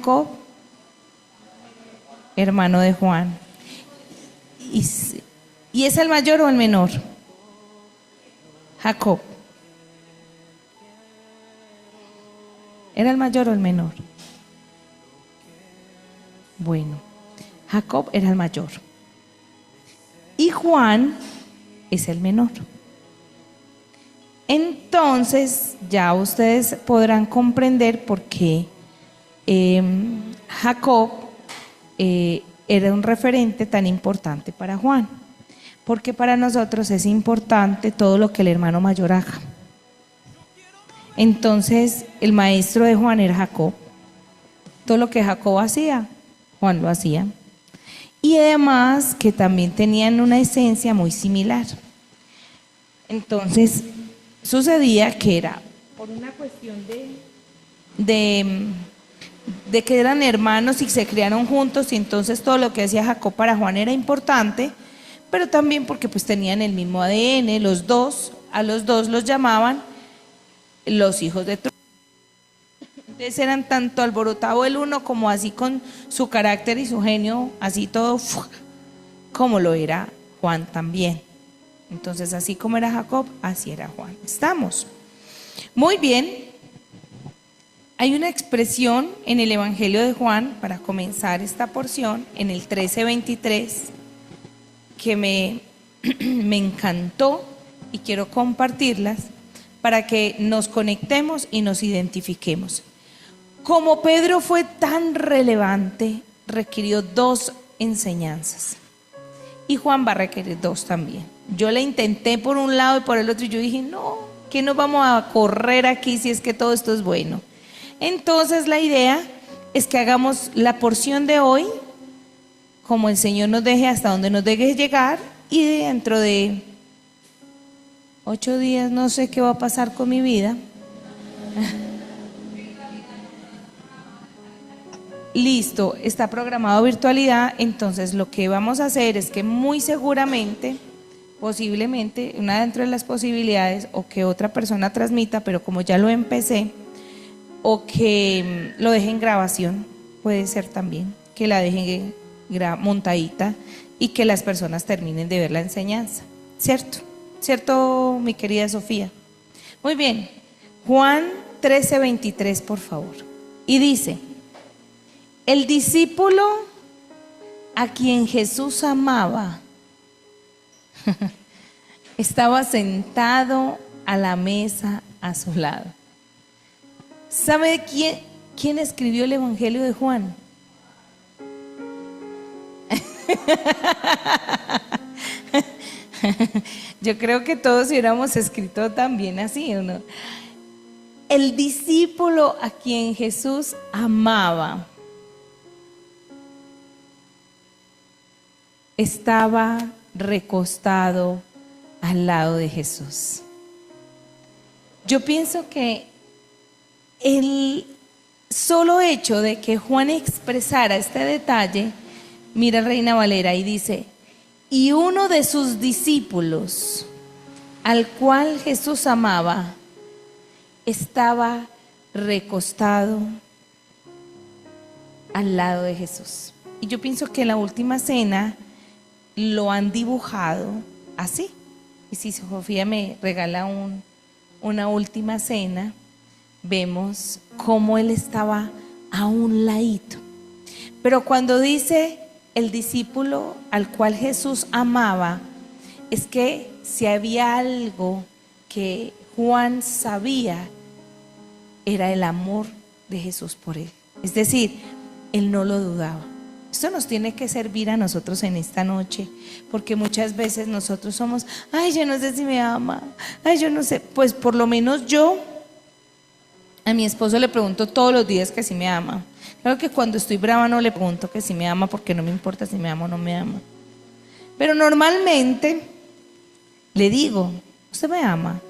Jacob? Hermano de Juan. ¿Y es el mayor o el menor? Jacob. ¿Era el mayor o el menor? Bueno, Jacob era el mayor. Y Juan es el menor. Entonces, ya ustedes podrán comprender por qué Jacob era un referente tan importante para Juan. Porque para nosotros es importante todo lo que el hermano mayor haga. Entonces, el maestro de Juan era Jacob. Todo lo que Jacob hacía, Juan lo hacía. Y además que también tenían una esencia muy similar. Entonces, sucedía que era por una cuestión de que eran hermanos y se criaron juntos, y entonces todo lo que hacía Jacob para Juan era importante, pero también porque pues tenían el mismo ADN, los dos, a los dos los llamaban los hijos de trueno. Entonces eran tanto alborotado el uno como así con su carácter y su genio, así todo, como lo era Juan también. Entonces así como era Jacob, así era Juan. ¿Estamos? Muy bien. Hay una expresión en el Evangelio de Juan, para comenzar esta porción, en el 13:23, que me encantó y quiero compartirlas para que nos conectemos y nos identifiquemos. Como Pedro fue tan relevante, requirió 2 enseñanzas. Y Juan va a requerir 2 también. Yo la intenté por un lado y por el otro, y yo dije, no, que nos vamos a correr aquí si es que todo esto es bueno. Entonces la idea es que hagamos la porción de hoy como el Señor nos deje, hasta donde nos deje llegar, y dentro de 8 días no sé qué va a pasar con mi vida. Listo, está programado virtualidad. Entonces lo que vamos a hacer es que muy seguramente, posiblemente, una dentro de las posibilidades, o que otra persona transmita, pero como ya lo empecé, o que lo deje en grabación, puede ser también, que la dejen montadita y que las personas terminen de ver la enseñanza. ¿Cierto? ¿Cierto, mi querida Sofía? Muy bien. Juan 13:23, por favor. Y dice: el discípulo a quien Jesús amaba estaba sentado a la mesa a su lado. ¿Sabe quién escribió el Evangelio de Juan? Yo creo que todos hubiéramos escrito también así, ¿o no? El discípulo a quien Jesús amaba estaba recostado al lado de Jesús. Yo pienso que el solo hecho de que Juan expresara este detalle, mira Reina Valera y dice: y uno de sus discípulos, al cual Jesús amaba, estaba recostado al lado de Jesús. Y yo pienso que en la última cena lo han dibujado así. Y si Sofía me regala una última cena, vemos cómo él estaba a un ladito. Pero cuando dice el discípulo al cual Jesús amaba, es que si había algo que Juan sabía, era el amor de Jesús por él. Es decir, él no lo dudaba. Esto nos tiene que servir a nosotros en esta noche, porque muchas veces nosotros somos: ay, yo no sé si me ama, ay, yo no sé. Pues por lo menos yo a mi esposo le pregunto todos los días que si me ama. Claro que cuando estoy brava no le pregunto que si me ama, porque no me importa si me ama o no me ama. Pero normalmente le digo: ¿usted me ama?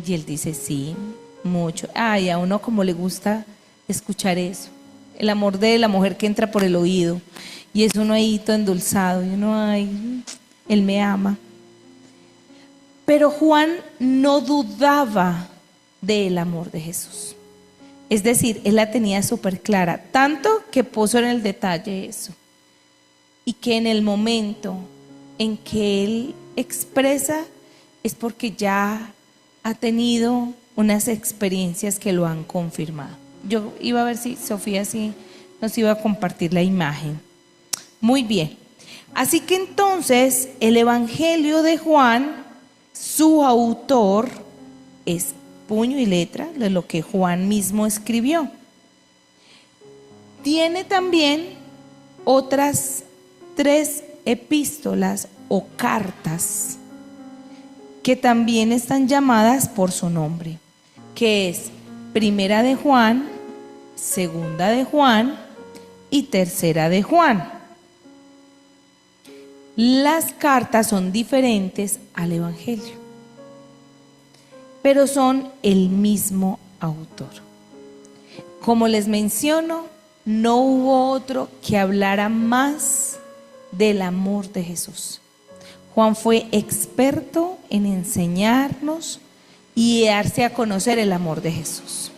Y él dice: sí, mucho. Ay, a uno como le gusta escuchar eso. El amor de la mujer que entra por el oído, y es uno ahí todo endulzado, y uno: ay, él me ama. Pero Juan no dudaba del amor de Jesús. Es decir, él la tenía súper clara, tanto que puso en el detalle eso. Y que en el momento en que él expresa es porque ya ha tenido unas experiencias que lo han confirmado. Yo iba a ver si Sofía sí nos iba a compartir la imagen. Muy bien. Así que entonces el Evangelio de Juan, su autor es puño y letra de lo que Juan mismo escribió. Tiene también otras 3 epístolas o cartas que también están llamadas por su nombre, que es Primera de Juan, Segunda de Juan y Tercera de Juan. Las cartas son diferentes al Evangelio, pero son el mismo autor. Como les menciono, no hubo otro que hablara más del amor de Jesús. Juan fue experto en enseñarnos y darse a conocer el amor de Jesús.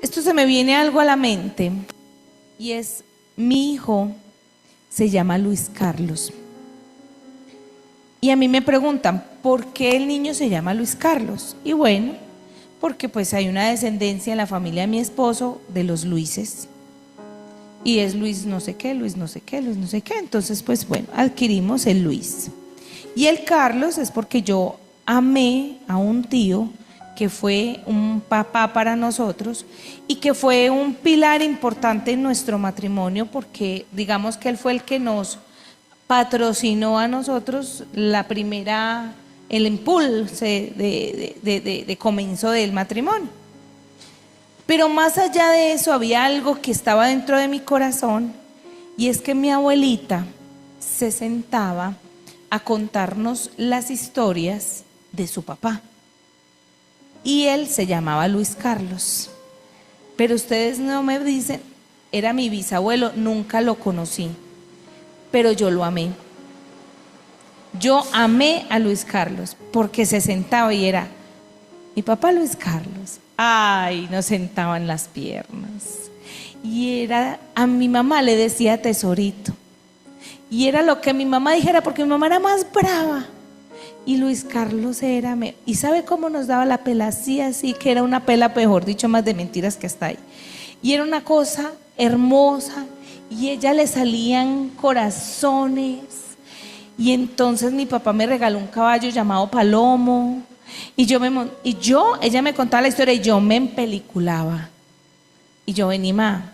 Esto se me viene algo a la mente y es, mi hijo se llama Luis Carlos. Y a mí me preguntan, ¿por qué el niño se llama Luis Carlos? Y bueno, porque pues hay una descendencia en la familia de mi esposo de los Luises. Y es Luis no sé qué, Luis no sé qué, Luis no sé qué. Entonces pues bueno, adquirimos el Luis. Y el Carlos es porque yo amé a un tío que fue un papá para nosotros y que fue un pilar importante en nuestro matrimonio, porque digamos que él fue el que nos patrocinó a nosotros el impulso de comienzo del matrimonio. Pero más allá de eso había algo que estaba dentro de mi corazón, y es que mi abuelita se sentaba a contarnos las historias de su papá. Y él se llamaba Luis Carlos. Pero ustedes no me dicen, era mi bisabuelo, nunca lo conocí, pero yo lo amé. Yo amé a Luis Carlos porque se sentaba y era, mi papá Luis Carlos. Ay, nos sentaban las piernas. Y era, a mi mamá le decía tesorito. Y era lo que mi mamá dijera, porque mi mamá era más brava. Y Luis Carlos era, y ¿sabe cómo nos daba la pela? Así que era una pela, mejor dicho, más de mentiras que hasta ahí. Y era una cosa hermosa, y a ella le salían corazones. Y entonces mi papá me regaló un caballo llamado Palomo. Ella me contaba la historia y yo me empeliculaba. Y yo, vení, ma,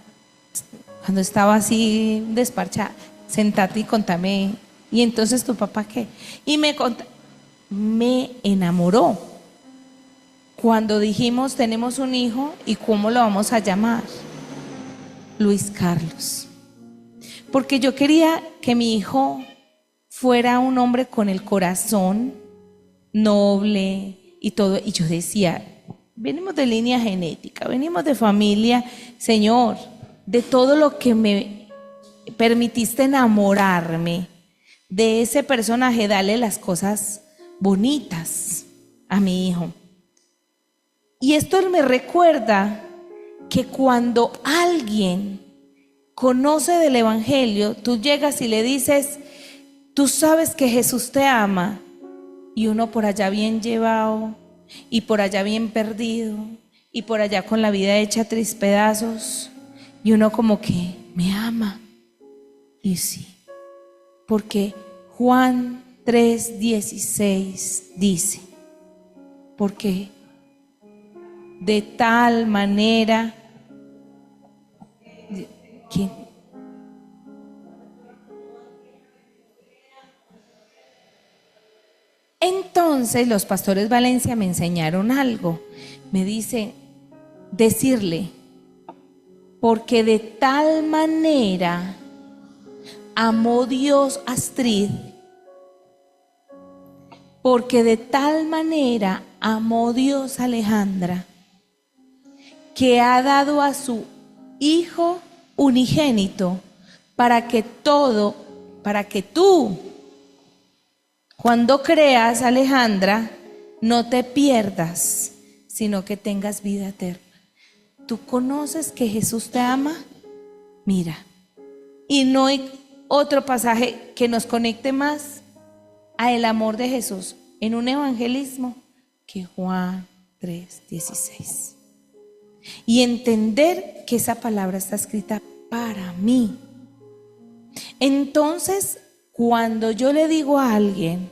cuando estaba así desparchada, sentate y contame. Y entonces, ¿tu papá qué? Y me enamoró cuando dijimos, tenemos un hijo y ¿cómo lo vamos a llamar? Luis Carlos. Porque yo quería que mi hijo fuera un hombre con el corazón noble y todo. Y yo decía, venimos de línea genética, venimos de familia, Señor, de todo lo que me permitiste enamorarme de ese personaje, dale las cosas bonitas a mi hijo. Y esto me recuerda que cuando alguien conoce del Evangelio, tú llegas y le dices, tú sabes que Jesús te ama, y uno por allá bien llevado, y por allá bien perdido, y por allá con la vida hecha tris pedazos, y uno como que me ama. Y sí, porque Juan 3:16 dice, porque de tal manera que entonces los pastores Valencia me enseñaron algo. Me dice decirle, porque de tal manera amó Dios a Astrid, porque de tal manera amó Dios a Alejandra, que ha dado a su Hijo unigénito, para que tú, cuando creas, Alejandra, no te pierdas, sino que tengas vida eterna. ¿Tú conoces que Jesús te ama? Mira, y no hay otro pasaje que nos conecte más a el amor de Jesús en un evangelismo que Juan 3:16. Y entender que esa palabra está escrita para mí. Entonces, cuando yo le digo a alguien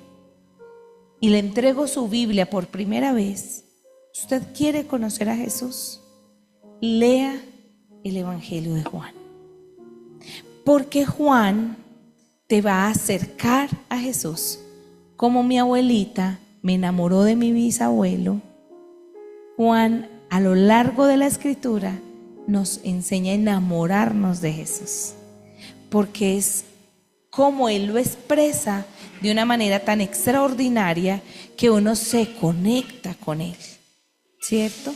y le entrego su Biblia por primera vez, ¿usted quiere conocer a Jesús? Lea el Evangelio de Juan. Porque Juan te va a acercar a Jesús. Como mi abuelita me enamoró de mi bisabuelo, Juan a lo largo de la Escritura nos enseña a enamorarnos de Jesús. Porque es como Él lo expresa de una manera tan extraordinaria que uno se conecta con Él, ¿cierto?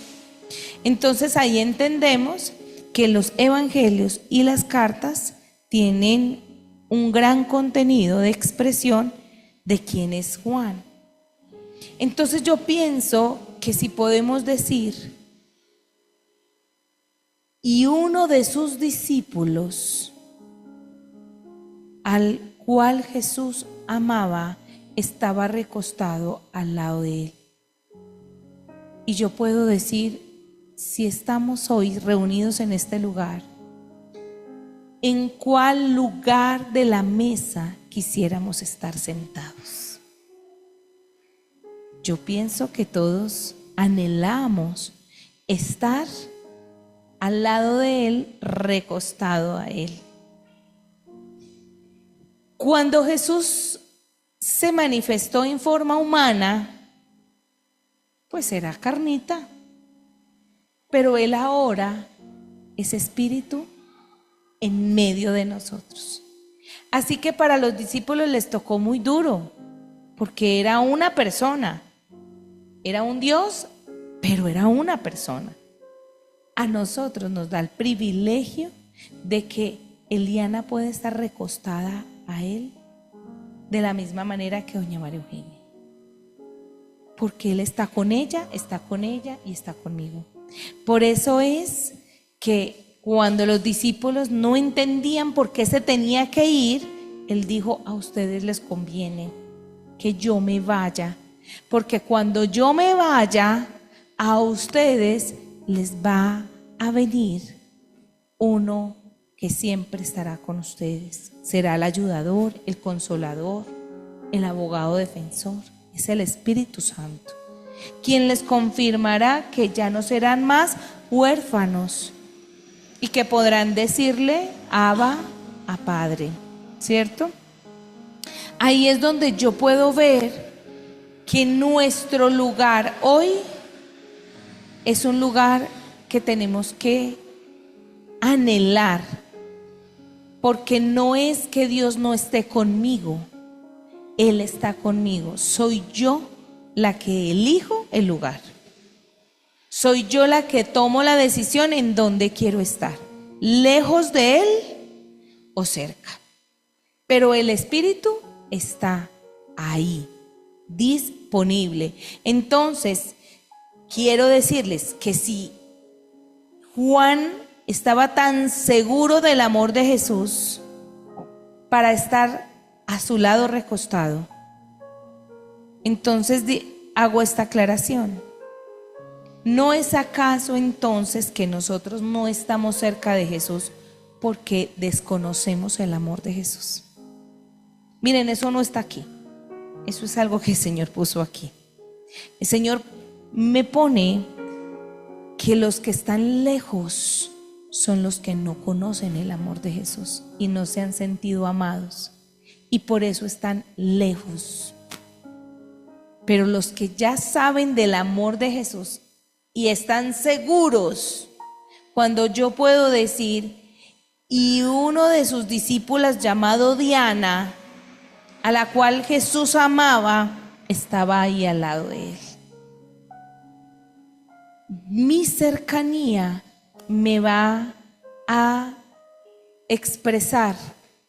Entonces ahí entendemos que los evangelios y las cartas tienen un gran contenido de expresión de quién es Juan. Entonces yo pienso que si podemos decir, y uno de sus discípulos, al cual Jesús amaba, estaba recostado al lado de él. Y yo puedo decir, si estamos hoy reunidos en este lugar, ¿en cuál lugar de la mesa quisiéramos estar sentados? Yo pienso que todos anhelamos estar al lado de Él, recostado a Él. Cuando Jesús se manifestó en forma humana, pues era carnita, pero Él ahora es espíritu en medio de nosotros. Así que para los discípulos les tocó muy duro, porque era una persona, era un Dios, pero era una persona. A nosotros nos da el privilegio de que Eliana puede estar recostada a Él de la misma manera que doña María Eugenia, porque Él está con ella y está conmigo. Por eso es que cuando los discípulos no entendían por qué se tenía que ir, Él dijo, a ustedes les conviene que yo me vaya, porque cuando yo me vaya, a ustedes les va a venir uno que siempre estará con ustedes. Será el ayudador, el consolador, el abogado defensor. Es el Espíritu Santo, quien les confirmará que ya no serán más huérfanos y que podrán decirle Abba a Padre, ¿cierto? Ahí es donde yo puedo ver que nuestro lugar hoy es un lugar que tenemos que anhelar, porque no es que Dios no esté conmigo, Él está conmigo. Soy yo la que elijo el lugar. Soy yo la que tomo la decisión en dónde quiero estar, lejos de Él o cerca. Pero el Espíritu está ahí, disponible. Entonces, quiero decirles que si Juan estaba tan seguro del amor de Jesús para estar a su lado recostado, entonces hago esta aclaración. ¿No es acaso entonces que nosotros no estamos cerca de Jesús porque desconocemos el amor de Jesús? Miren, eso no está aquí. Eso es algo que el Señor puso aquí. El Señor me pone que los que están lejos son los que no conocen el amor de Jesús y no se han sentido amados, y por eso están lejos. Pero los que ya saben del amor de Jesús y están seguros, cuando yo puedo decir, y uno de sus discípulas llamado Diana, a la cual Jesús amaba, estaba ahí al lado de Él. Mi cercanía me va a expresar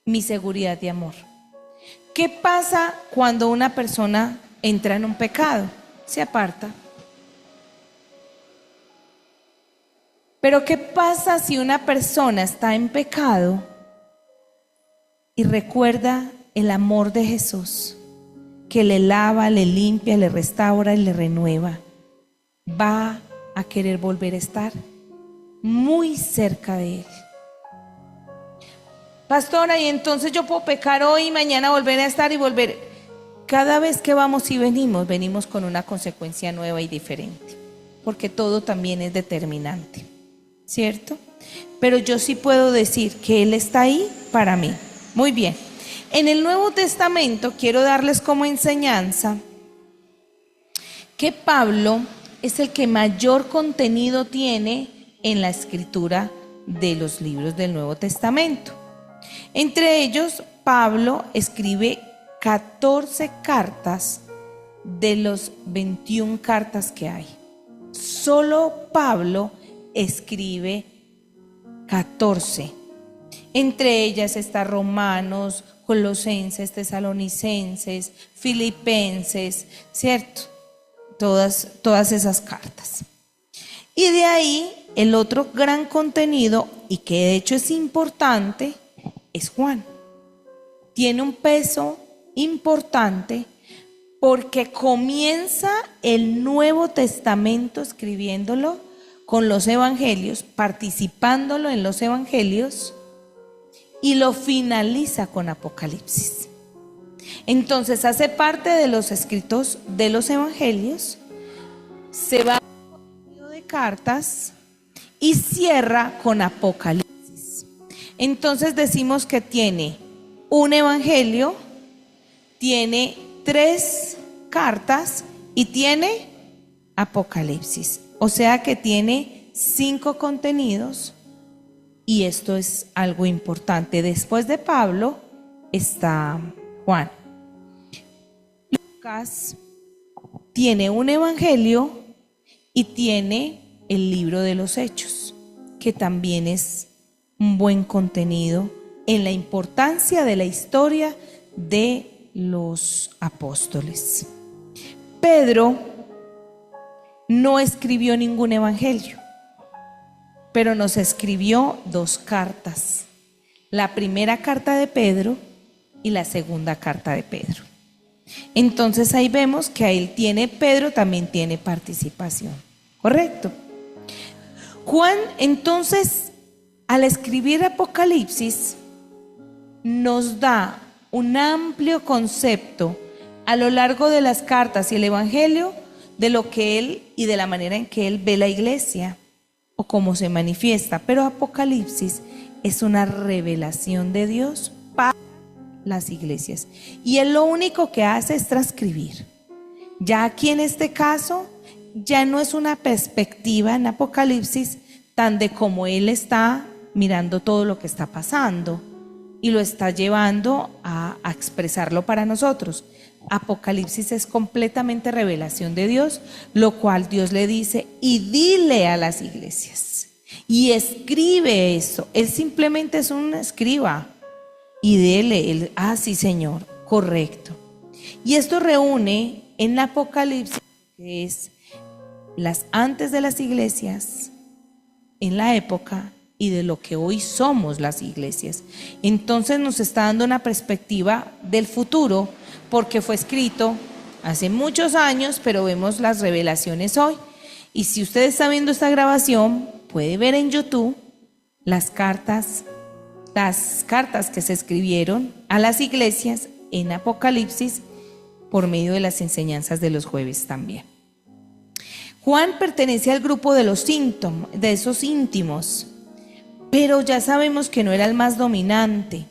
mi seguridad de amor. ¿Qué pasa cuando una persona entra en un pecado? Se aparta. Pero ¿qué pasa si una persona está en pecado y recuerda el amor de Jesús, que le lava, le limpia, le restaura y le renueva? Va a querer volver a estar muy cerca de Él. Pastora, y entonces yo puedo pecar hoy y mañana volver a estar y volver. Cada vez que vamos y venimos con una consecuencia nueva y diferente, porque todo también es determinante, ¿cierto? Pero yo sí puedo decir que Él está ahí para mí. Muy bien. En el Nuevo Testamento quiero darles como enseñanza que Pablo es el que mayor contenido tiene en la escritura de los libros del Nuevo Testamento. Entre ellos, Pablo escribe 14 cartas de los 21 cartas que hay. Solo Pablo escribe 14. Entre ellas está Romanos, Colosenses, Tesalonicenses, Filipenses, ¿cierto? Todas esas cartas. Y de ahí el otro gran contenido, y que de hecho es importante, es Juan. Tiene un peso importante porque comienza el Nuevo Testamento escribiéndolo con los evangelios, participándolo en los evangelios, y lo finaliza con Apocalipsis. Entonces hace parte de los escritos de los evangelios, se va de cartas y cierra con Apocalipsis. Entonces decimos que tiene un evangelio, tiene 3 cartas y tiene Apocalipsis. O sea que tiene 5 contenidos, y esto es algo importante. Después de Pablo está Juan. Lucas tiene un evangelio y tiene el libro de los Hechos, que también es un buen contenido en la importancia de la historia de los apóstoles. Pedro no escribió ningún evangelio, pero nos escribió 2 cartas. La primera carta de Pedro y la segunda carta de Pedro. Entonces ahí vemos que Pedro también tiene participación. ¿Correcto? Juan, entonces, al escribir Apocalipsis, nos da un amplio concepto a lo largo de las cartas y el evangelio de lo que él y de la manera en que él ve la iglesia o cómo se manifiesta. Pero Apocalipsis es una revelación de Dios para las iglesias, y él lo único que hace es transcribir. Ya aquí en este caso ya no es una perspectiva en Apocalipsis tan de cómo él está mirando todo lo que está pasando y lo está llevando a expresarlo para nosotros. Apocalipsis es completamente revelación de Dios, lo cual Dios le dice: y dile a las iglesias, y escribe eso. Él simplemente es un escriba, y dele, sí, Señor, correcto. Y esto reúne en Apocalipsis, que es las antes de las iglesias en la época y de lo que hoy somos las iglesias. Entonces nos está dando una perspectiva del futuro, porque fue escrito hace muchos años, pero vemos las revelaciones hoy. Y si usted está viendo esta grabación, puede ver en YouTube las cartas que se escribieron a las iglesias en Apocalipsis por medio de las enseñanzas de los jueves también. Juan pertenece al grupo de esos íntimos, pero ya sabemos que no era el más dominante,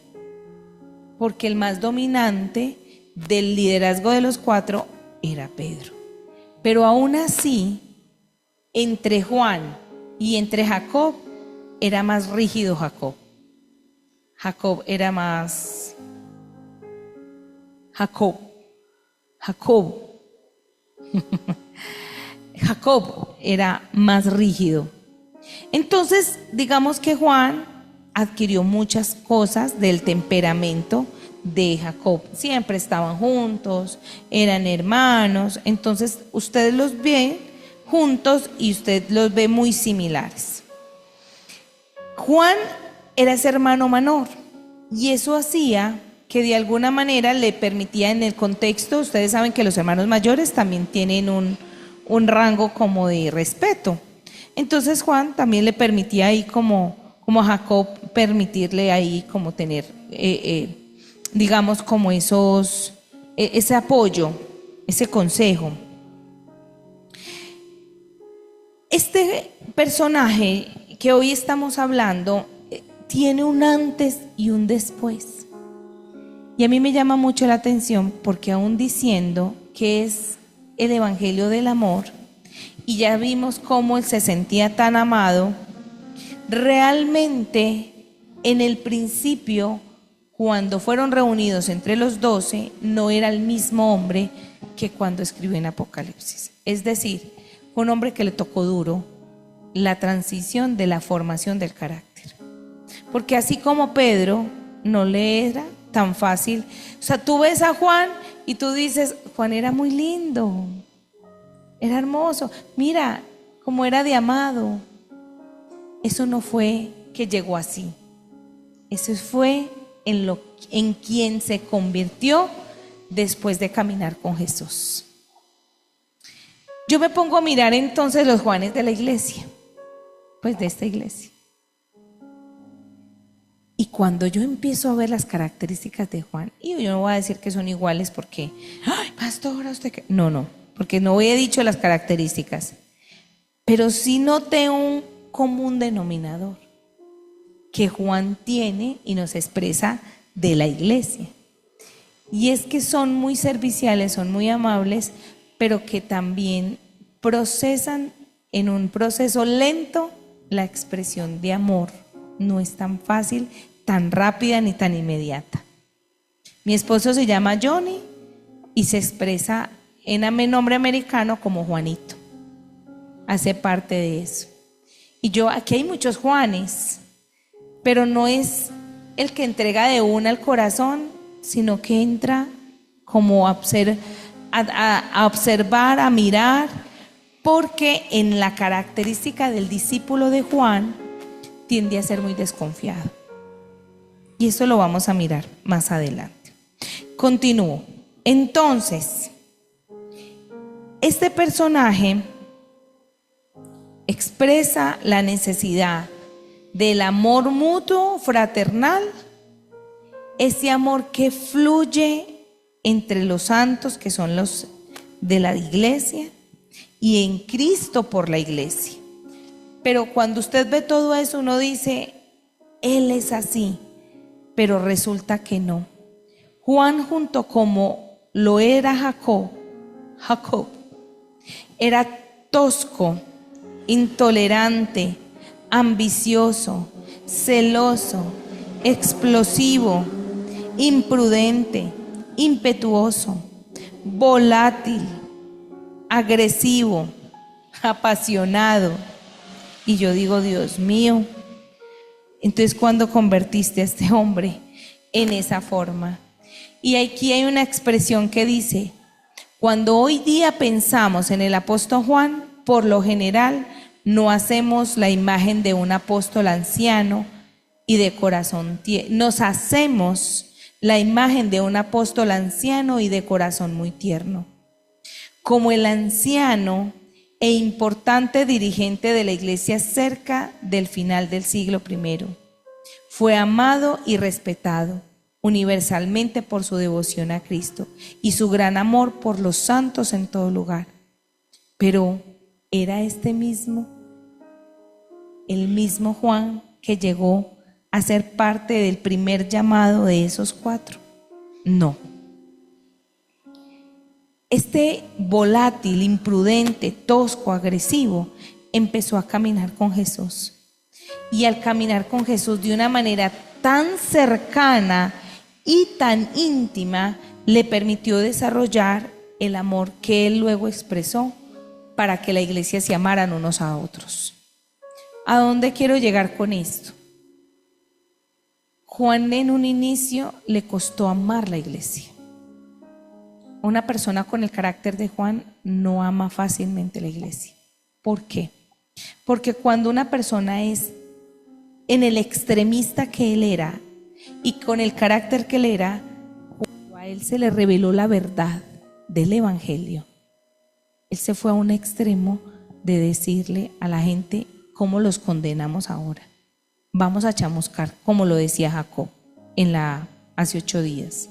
porque el más dominante del liderazgo de los 4 era Pedro. Pero aún así, entre Juan y entre Jacob, era más rígido Jacob. Jacob era más... Jacob era más rígido. Entonces, digamos que Juan adquirió muchas cosas del temperamento de Jacob. Siempre estaban juntos, eran hermanos. Entonces, ustedes los ven juntos y usted los ve muy similares. Juan era ese hermano menor y eso hacía que de alguna manera le permitía en el contexto, ustedes saben que los hermanos mayores también tienen un rango como de respeto. Entonces Juan también le permitía ahí como a Jacob permitirle ahí como tener, digamos como ese apoyo, ese consejo. Este personaje que hoy estamos hablando tiene un antes y un después. Y a mí me llama mucho la atención porque aún diciendo que es el evangelio del amor, y ya vimos cómo él se sentía tan amado, realmente en el principio, cuando fueron reunidos entre los 12, no era el mismo hombre que cuando escribió en Apocalipsis. Es decir, fue un hombre que le tocó duro la transición de la formación del carácter. Porque así como Pedro no le era tan fácil, o sea, tú ves a Juan y tú dices, Juan era muy lindo, era hermoso, mira cómo era de amado. Eso no fue que llegó así, eso fue en quien se convirtió después de caminar con Jesús. Yo me pongo a mirar entonces los Juanes de la iglesia, pues de esta iglesia. Y cuando yo empiezo a ver las características de Juan, y yo no voy a decir que son iguales porque, ay, pastora, usted que... No, porque no he dicho las características, pero sí noté un común denominador que Juan tiene y nos expresa de la iglesia. Y es que son muy serviciales, son muy amables, pero que también procesan en un proceso lento la expresión de amor. No es tan fácil, tan rápida ni tan inmediata. Mi esposo se llama Johnny y se expresa en nombre americano como Juanito. Hace parte de eso. Y aquí hay muchos Juanes, pero no es el que entrega de una al corazón, sino que entra como a observar, a mirar, porque en la característica del discípulo de Juan tiende a ser muy desconfiado. Y eso lo vamos a mirar más adelante. Continúo. Entonces, este personaje expresa la necesidad del amor mutuo, fraternal, ese amor que fluye entre los santos que son los de la iglesia y en Cristo por la iglesia. Pero cuando usted ve todo eso, uno dice, él es así, pero resulta que no. Juan, junto como lo era Jacob, era tosco, intolerante, ambicioso, celoso, explosivo, imprudente, impetuoso, volátil, agresivo, apasionado. Y yo digo, Dios mío, entonces ¿cuándo convertiste a este hombre en esa forma? Y aquí hay una expresión que dice, cuando hoy día pensamos en el apóstol Juan, por lo general no hacemos la imagen de un apóstol anciano y de corazón tierno. Nos hacemos la imagen de un apóstol anciano y de corazón muy tierno. Como el anciano e importante dirigente de la iglesia cerca del final del siglo I. Fue amado y respetado universalmente por su devoción a Cristo y su gran amor por los santos en todo lugar. Pero ¿era el mismo Juan que llegó a ser parte del primer llamado de esos 4? No. Este volátil, imprudente, tosco, agresivo, empezó a caminar con Jesús. Y al caminar con Jesús de una manera tan cercana y tan íntima, le permitió desarrollar el amor que él luego expresó para que la iglesia se amaran unos a otros. ¿A dónde quiero llegar con esto? Juan en un inicio le costó amar la iglesia. Una persona con el carácter de Juan no ama fácilmente la iglesia. ¿Por qué? Porque cuando una persona es en el extremista que él era y con el carácter que él era, cuando a él se le reveló la verdad del evangelio, él se fue a un extremo de decirle a la gente cómo los condenamos ahora. Vamos a chamuscar, como lo decía Jacob hace 8 días.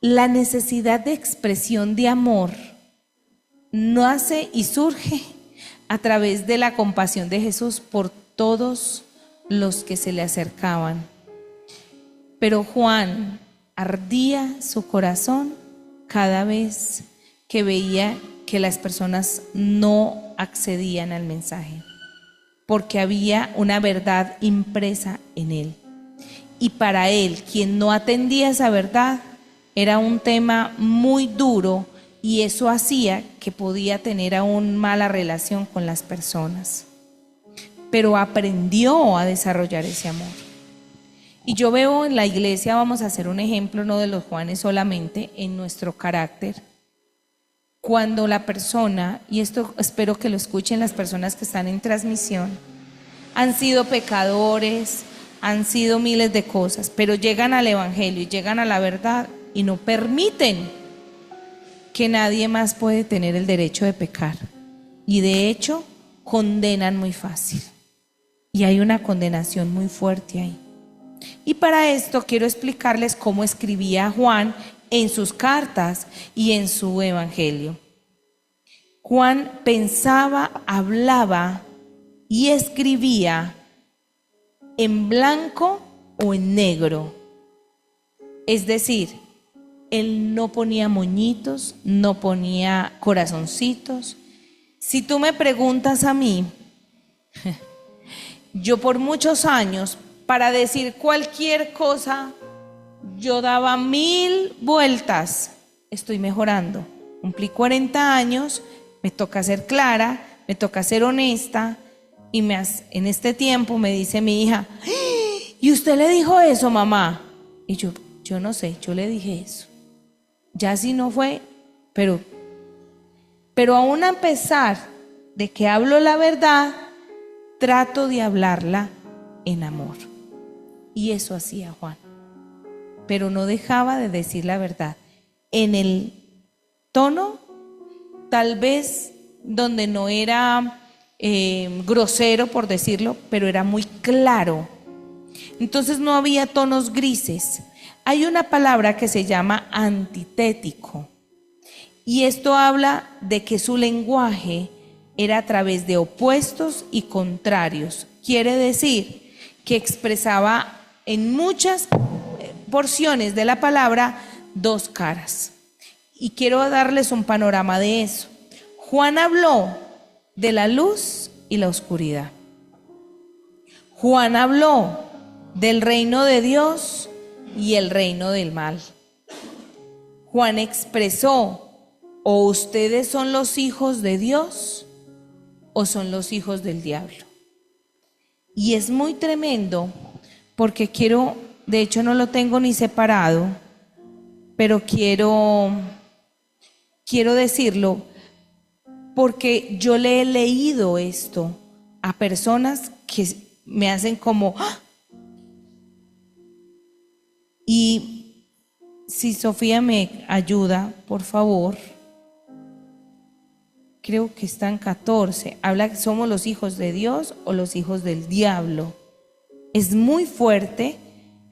La necesidad de expresión de amor nace y surge a través de la compasión de Jesús por todos los que se le acercaban. Pero Juan ardía su corazón cada vez que veía que las personas no accedían al mensaje, porque había una verdad impresa en él. Y para él, quien no atendía esa verdad, era un tema muy duro, y eso hacía que podía tener aún mala relación con las personas. Pero aprendió a desarrollar ese amor. Y yo veo en la iglesia, vamos a hacer un ejemplo, no de los Juanes solamente, en nuestro carácter. Cuando la persona, y esto espero que lo escuchen las personas que están en transmisión, han sido pecadores, han sido miles de cosas, pero llegan al evangelio y llegan a la verdad y no permiten que nadie más puede tener el derecho de pecar. Y de hecho, condenan muy fácil. Y hay una condenación muy fuerte ahí. Y para esto quiero explicarles cómo escribía Juan en sus cartas y en su evangelio. Juan pensaba, hablaba y escribía en blanco o en negro. Es decir, él no ponía moñitos, no ponía corazoncitos. Si tú me preguntas a mí, yo por muchos años, para decir cualquier cosa, yo daba 1000 vueltas. Estoy mejorando. Cumplí 40 años, me toca ser clara, me toca ser honesta. Y en este tiempo me dice mi hija: ¿y usted le dijo eso, mamá? Y yo no sé, yo le dije eso. Ya si no fue, pero aún a pesar de que hablo la verdad, trato de hablarla en amor. Y eso hacía Juan. Pero no dejaba de decir la verdad. En el tono, tal vez donde no era grosero, por decirlo, pero era muy claro. Entonces no había tonos grises. Hay una palabra que se llama antitético. Y esto habla de que su lenguaje era a través de opuestos y contrarios. Quiere decir que expresaba en muchas porciones de la palabra dos caras. Y quiero darles un panorama de eso. Juan habló de la luz y la oscuridad. Juan habló del reino de Dios y el reino del mal. Juan expresó: o ustedes son los hijos de Dios o son los hijos del diablo. Y es muy tremendo porque de hecho no lo tengo ni separado, pero quiero decirlo porque yo le he leído esto a personas que me hacen como ¡ah! Y si Sofía me ayuda, por favor. Creo que están 14. Habla que somos los hijos de Dios o los hijos del diablo. Es muy fuerte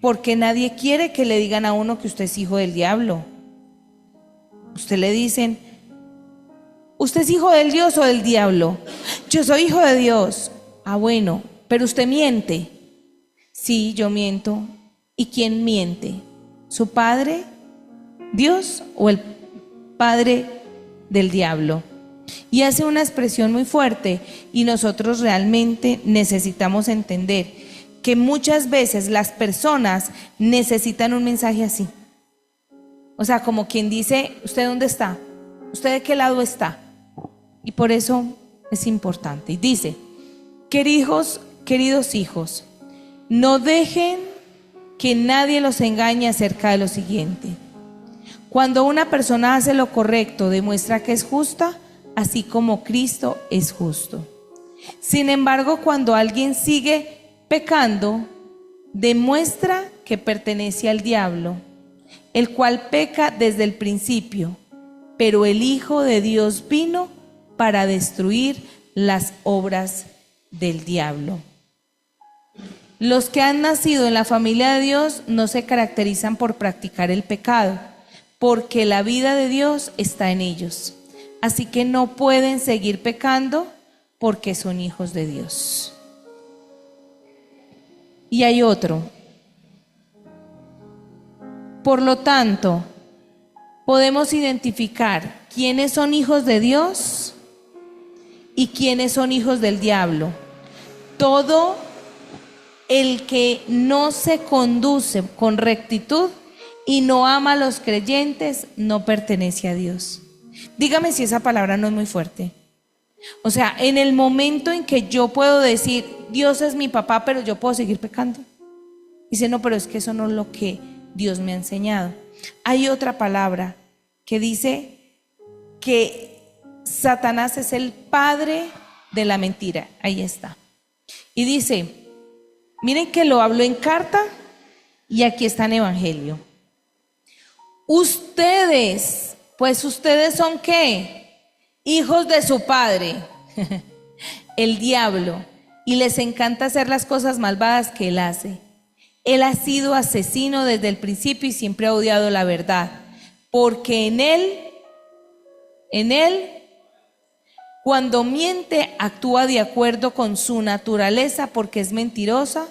porque nadie quiere que le digan a uno que usted es hijo del diablo. Usted le dicen: ¿usted es hijo del Dios o del diablo? Yo soy hijo de Dios. Ah, bueno, pero usted miente. Sí, yo miento. ¿Y quién miente? ¿Su padre, Dios, o el padre del diablo? Y hace una expresión muy fuerte, y nosotros realmente necesitamos entender que muchas veces las personas necesitan un mensaje así. O sea, como quien dice: ¿usted dónde está? ¿Usted de qué lado está? Y por eso es importante. Y dice: queridos hijos, no dejen que nadie los engañe acerca de lo siguiente. Cuando una persona hace lo correcto, demuestra que es justa, así como Cristo es justo. Sin embargo, cuando alguien sigue pecando, demuestra que pertenece al diablo, el cual peca desde el principio, pero el Hijo de Dios vino para destruir las obras del diablo. Los que han nacido en la familia de Dios no se caracterizan por practicar el pecado, porque la vida de Dios está en ellos. Así que no pueden seguir pecando porque son hijos de Dios. Y hay otro. Por lo tanto, podemos identificar quiénes son hijos de Dios y quiénes son hijos del diablo. Todo el que no se conduce con rectitud y no ama a los creyentes no pertenece a Dios. Dígame si esa palabra no es muy fuerte. O sea, en el momento en que yo puedo decir, Dios es mi papá, pero yo puedo seguir pecando. Dice, no, pero es que eso no es lo que Dios me ha enseñado. Hay otra palabra que dice que Satanás es el padre de la mentira. Ahí está. Y dice, miren que lo hablo en carta y aquí está en evangelio. Ustedes, pues ustedes son ¿qué? Hijos de su padre, el diablo, y les encanta hacer las cosas malvadas que él hace. Él ha sido asesino desde el principio y siempre ha odiado la verdad, porque en él, cuando miente, actúa de acuerdo con su naturaleza, porque es mentirosa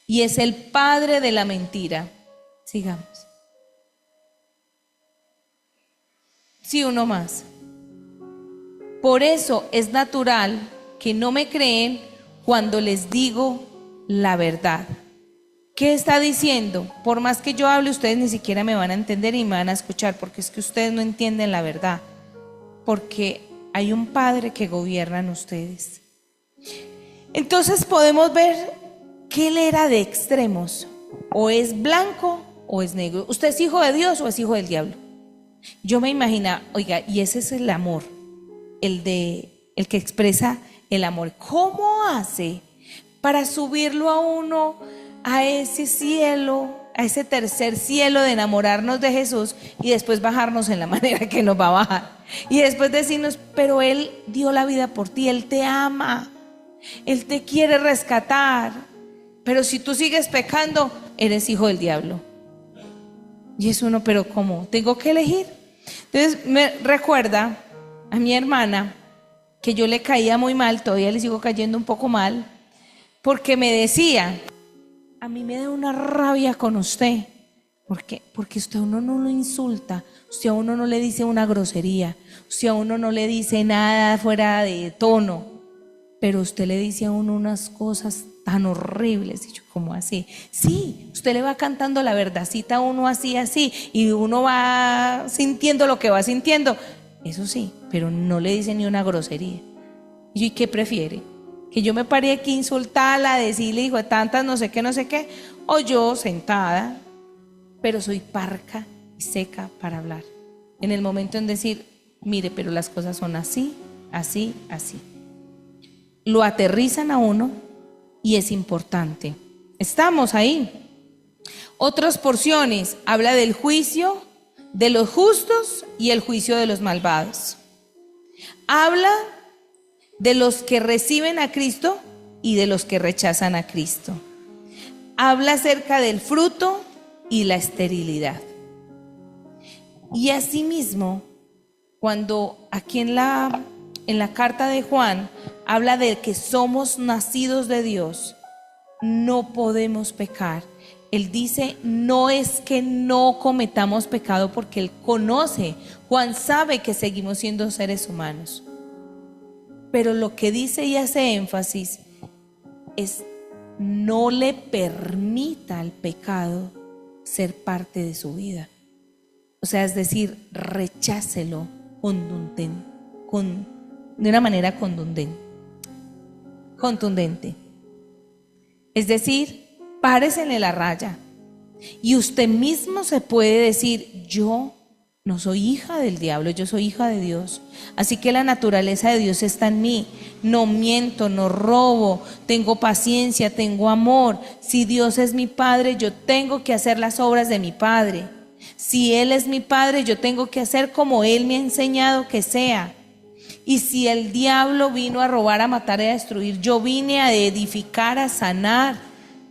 y es el padre de la mentira. Sigamos. Sí, uno más. Por eso es natural que no me creen cuando les digo la verdad. ¿Qué está diciendo? Por más que yo hable, ustedes ni siquiera me van a entender y me van a escuchar, porque es que ustedes no entienden la verdad. Porque hay un padre que gobierna en ustedes. Entonces podemos ver que él era de extremos. O es blanco o es negro. ¿Usted es hijo de Dios o es hijo del diablo? Yo me imagino, oiga, y ese es el amor. El que expresa el amor. ¿Cómo hace para subirlo a uno a ese cielo, a ese tercer cielo de enamorarnos de Jesús y después bajarnos en la manera que nos va a bajar? Y después decirnos, pero Él dio la vida por ti, Él te ama, Él te quiere rescatar, pero si tú sigues pecando, eres hijo del diablo. Y es uno, pero ¿cómo? ¿Tengo que elegir? Entonces me recuerda a mi hermana que yo le caía muy mal, todavía le sigo cayendo un poco mal, porque me decía, a mí me da una rabia con usted, porque usted a uno no lo insulta, usted a uno no le dice una grosería, usted a uno no le dice nada fuera de tono, pero usted le dice a uno unas cosas tan horribles. Y yo, ¿cómo así? Sí, usted le va cantando la verdadcita a uno así, y uno va sintiendo lo que va sintiendo. Eso sí, pero no le dice ni una grosería. Y yo, ¿y qué prefiere? ¿Que yo me pare aquí a insultarla, decirle hijo de tantas, no sé qué? O yo sentada, pero soy parca y seca para hablar. En el momento en decir, mire, pero las cosas son así, así, así. Lo aterrizan a uno y es importante. Estamos ahí. Otras porciones, habla del juicio de los justos y el juicio de los malvados. Habla de los que reciben a Cristo y de los que rechazan a Cristo. Habla acerca del fruto y la esterilidad. Y asimismo, cuando aquí en la carta de Juan habla de que somos nacidos de Dios, no podemos pecar. Él dice, no es que no cometamos pecado porque Él conoce, Juan sabe que seguimos siendo seres humanos. Pero lo que dice y hace énfasis es, no le permita al pecado ser parte de su vida. O sea, es decir, rechácelo de una manera contundente. Es decir, páresele la raya. Y usted mismo se puede decir, yo No soy hija del diablo, yo soy hija de Dios. Así que la naturaleza de Dios está en mí. No miento, no robo, tengo paciencia, tengo amor. Si Dios es mi Padre, yo tengo que hacer las obras de mi Padre. Si Él es mi Padre, yo tengo que hacer como Él me ha enseñado que sea. Y si el diablo vino a robar, a matar y a destruir, yo vine a edificar, a sanar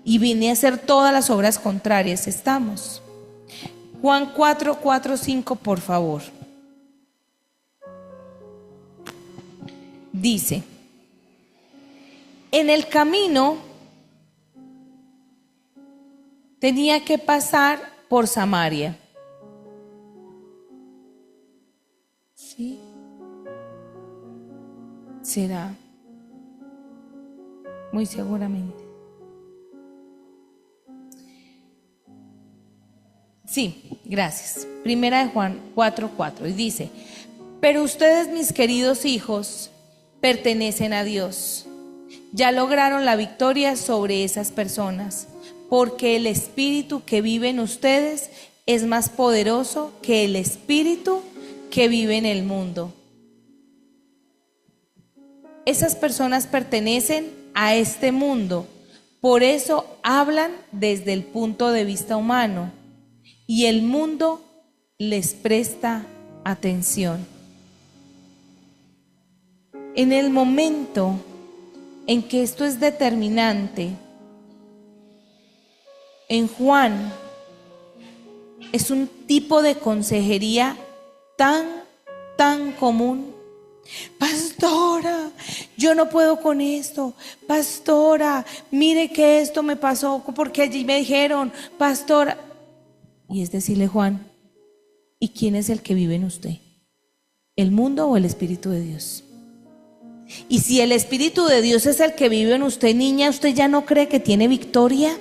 y vine a hacer todas las obras contrarias. ¿Estamos? Juan 4, 4, 5, por favor. Dice, en el camino tenía que pasar por Samaria. ¿Sí? ¿Será? Muy seguramente. Sí, gracias. Primera de Juan 4:4 y dice, pero ustedes, mis queridos hijos, pertenecen a Dios. Ya lograron la victoria sobre esas personas, porque el espíritu que vive en ustedes es más poderoso que el espíritu que vive en el mundo. Esas personas pertenecen a este mundo, por eso hablan desde el punto de vista humano. Y el mundo les presta atención. En el momento en que esto es determinante, en Juan es un tipo de consejería tan común. Pastora, yo no puedo con esto. Pastora, mire que esto me pasó porque allí me dijeron, pastora. Y es decirle, Juan, ¿y quién es el que vive en usted? ¿El mundo o el Espíritu de Dios? Y si el Espíritu de Dios es el que vive en usted, niña, ¿usted ya no cree que tiene victoria?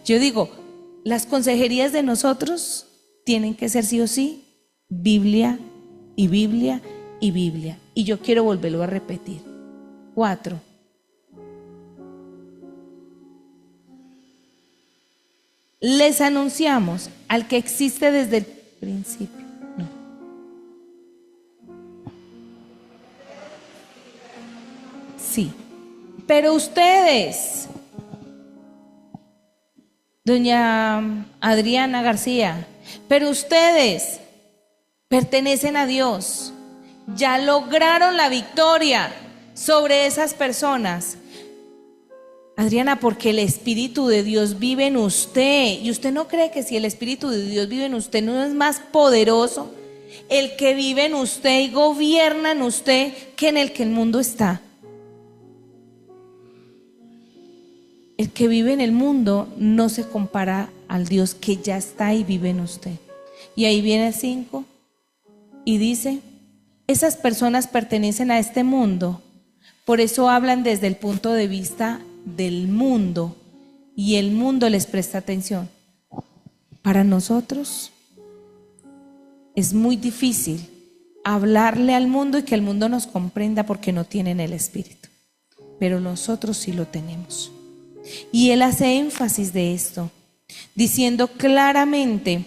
Yo digo, las consejerías de nosotros tienen que ser sí o sí Biblia y Biblia y Biblia. Y yo quiero volverlo a repetir. 4. Les anunciamos al que existe desde el principio. No. Sí. Pero ustedes, doña Adriana García, pero ustedes pertenecen a Dios. Ya lograron la victoria sobre esas personas. Adriana, porque el Espíritu de Dios vive en usted. ¿Y usted no cree que si el Espíritu de Dios vive en usted no es más poderoso el que vive en usted y gobierna en usted que en el que el mundo está? El que vive en el mundo no se compara al Dios que ya está y vive en usted. Y ahí viene el 5 y dice, esas personas pertenecen a este mundo, por eso hablan desde el punto de vista del mundo y el mundo les presta atención. Para nosotros es muy difícil hablarle al mundo y que el mundo nos comprenda porque no tienen el Espíritu, pero nosotros sí lo tenemos. Y él hace énfasis de esto, diciendo claramente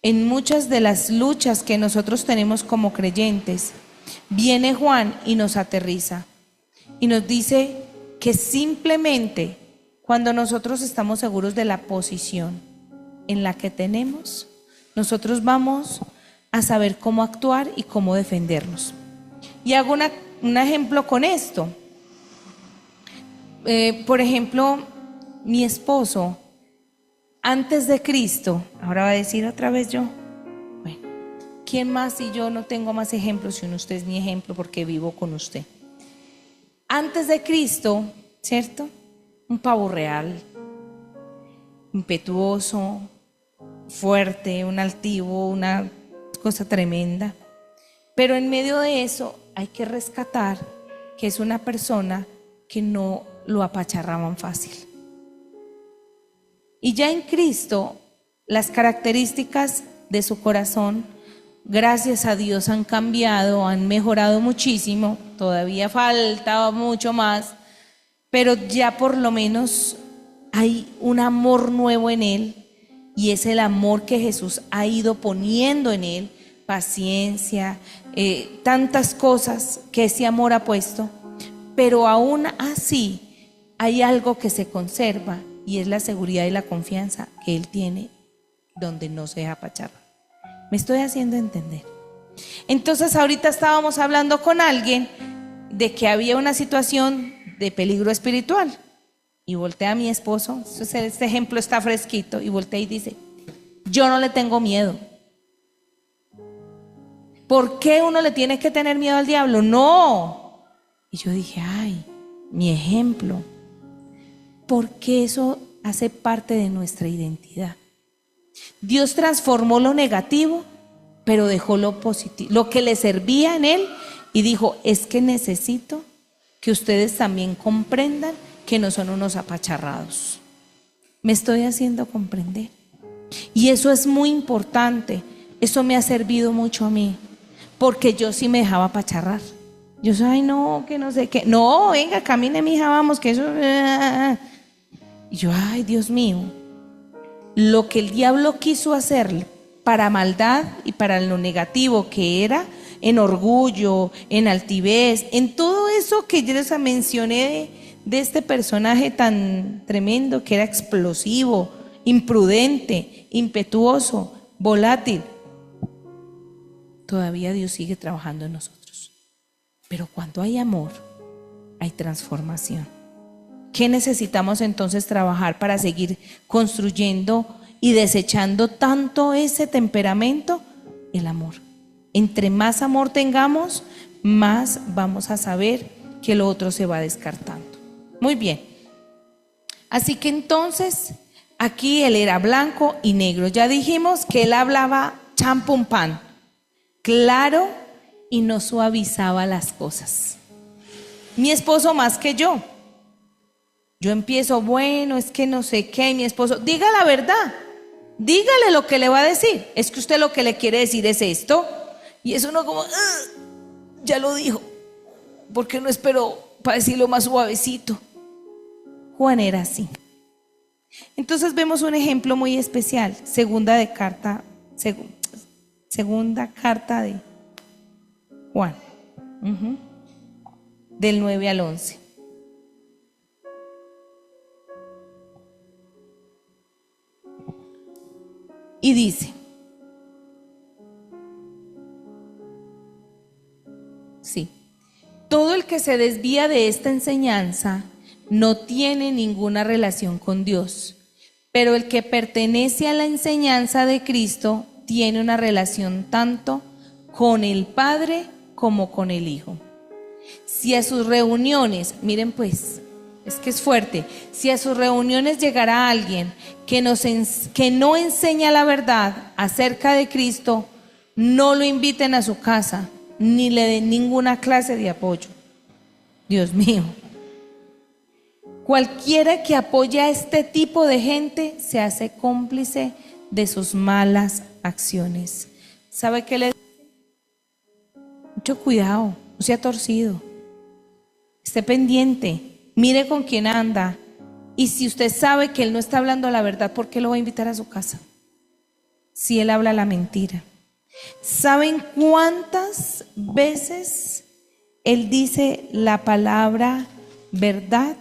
en muchas de las luchas que nosotros tenemos como creyentes, viene Juan y nos aterriza y nos dice que simplemente cuando nosotros estamos seguros de la posición en la que tenemos, nosotros vamos a saber cómo actuar y cómo defendernos. Y hago un ejemplo con esto. Por ejemplo, mi esposo, antes de Cristo, ahora va a decir otra vez yo, bueno, ¿quién más si yo no tengo más ejemplos si usted es mi ejemplo porque vivo con usted? Antes de Cristo, ¿cierto? Un pavo real, impetuoso, fuerte, un altivo, una cosa tremenda. Pero en medio de eso hay que rescatar que es una persona que no lo apacharraban fácil. Y ya en Cristo, las características de su corazón, gracias a Dios, han cambiado, han mejorado muchísimo. Todavía falta mucho más, pero ya por lo menos hay un amor nuevo en él y es el amor que Jesús ha ido poniendo en él, paciencia, tantas cosas que ese amor ha puesto, pero aún así hay algo que se conserva y es la seguridad y la confianza que él tiene donde no se deja apachar. ¿Me estoy haciendo entender? Entonces ahorita estábamos hablando con alguien de que había una situación de peligro espiritual y voltea a mi esposo, este ejemplo está fresquito, y voltea y dice: yo no le tengo miedo. ¿Por qué uno le tiene que tener miedo al diablo? No. Y yo dije: ay, mi ejemplo, porque eso hace parte de nuestra identidad. Dios transformó lo negativo, pero dejó lo positivo, lo que le servía en él, y dijo: es que necesito que ustedes también comprendan que no son unos apacharrados. Me estoy haciendo comprender. Y eso es muy importante. Eso me ha servido mucho a mí, porque yo sí me dejaba apacharrar. Yo soy: ay, no, que no sé qué. No, venga, camine, mija, vamos, que eso. Y yo: ay, Dios mío. Lo que el diablo quiso hacer para maldad y para lo negativo que era, en orgullo, en altivez, en todo eso que yo les mencioné de este personaje tan tremendo que era explosivo, imprudente, impetuoso, volátil. Todavía Dios sigue trabajando en nosotros. Pero cuando hay amor, hay transformación. ¿Qué necesitamos entonces trabajar para seguir construyendo y desechando tanto ese temperamento? El amor. Entre más amor tengamos, más vamos a saber que lo otro se va descartando. Muy bien. Así que entonces, aquí él era blanco y negro. Ya dijimos que él hablaba champumpan, claro, y no suavizaba las cosas. Mi esposo más que yo. Yo empiezo: bueno, es que no sé qué. Y mi esposo: diga la verdad, dígale lo que le va a decir. Es que usted lo que le quiere decir es esto. Y es uno como: ya lo dijo, ¿por qué no esperó para decirlo más suavecito? Juan era así. Entonces vemos un ejemplo muy especial. Segunda carta de Juan, del 9 al 11. Y dice: sí, todo el que se desvía de esta enseñanza no tiene ninguna relación con Dios, pero el que pertenece a la enseñanza de Cristo tiene una relación tanto con el Padre como con el Hijo. Si a sus reuniones, miren pues, es que es fuerte, si a sus reuniones llegara alguien que no enseña la verdad acerca de Cristo, no lo inviten a su casa, ni le den ninguna clase de apoyo. Dios mío. Cualquiera que apoya a este tipo de gente se hace cómplice de sus malas acciones. ¿Sabe qué le dice? Mucho cuidado, no sea torcido. Esté pendiente, mire con quién anda. Y si usted sabe que él no está hablando la verdad, ¿por qué lo va a invitar a su casa? Si él habla la mentira. ¿Saben cuántas veces él dice la palabra verdad?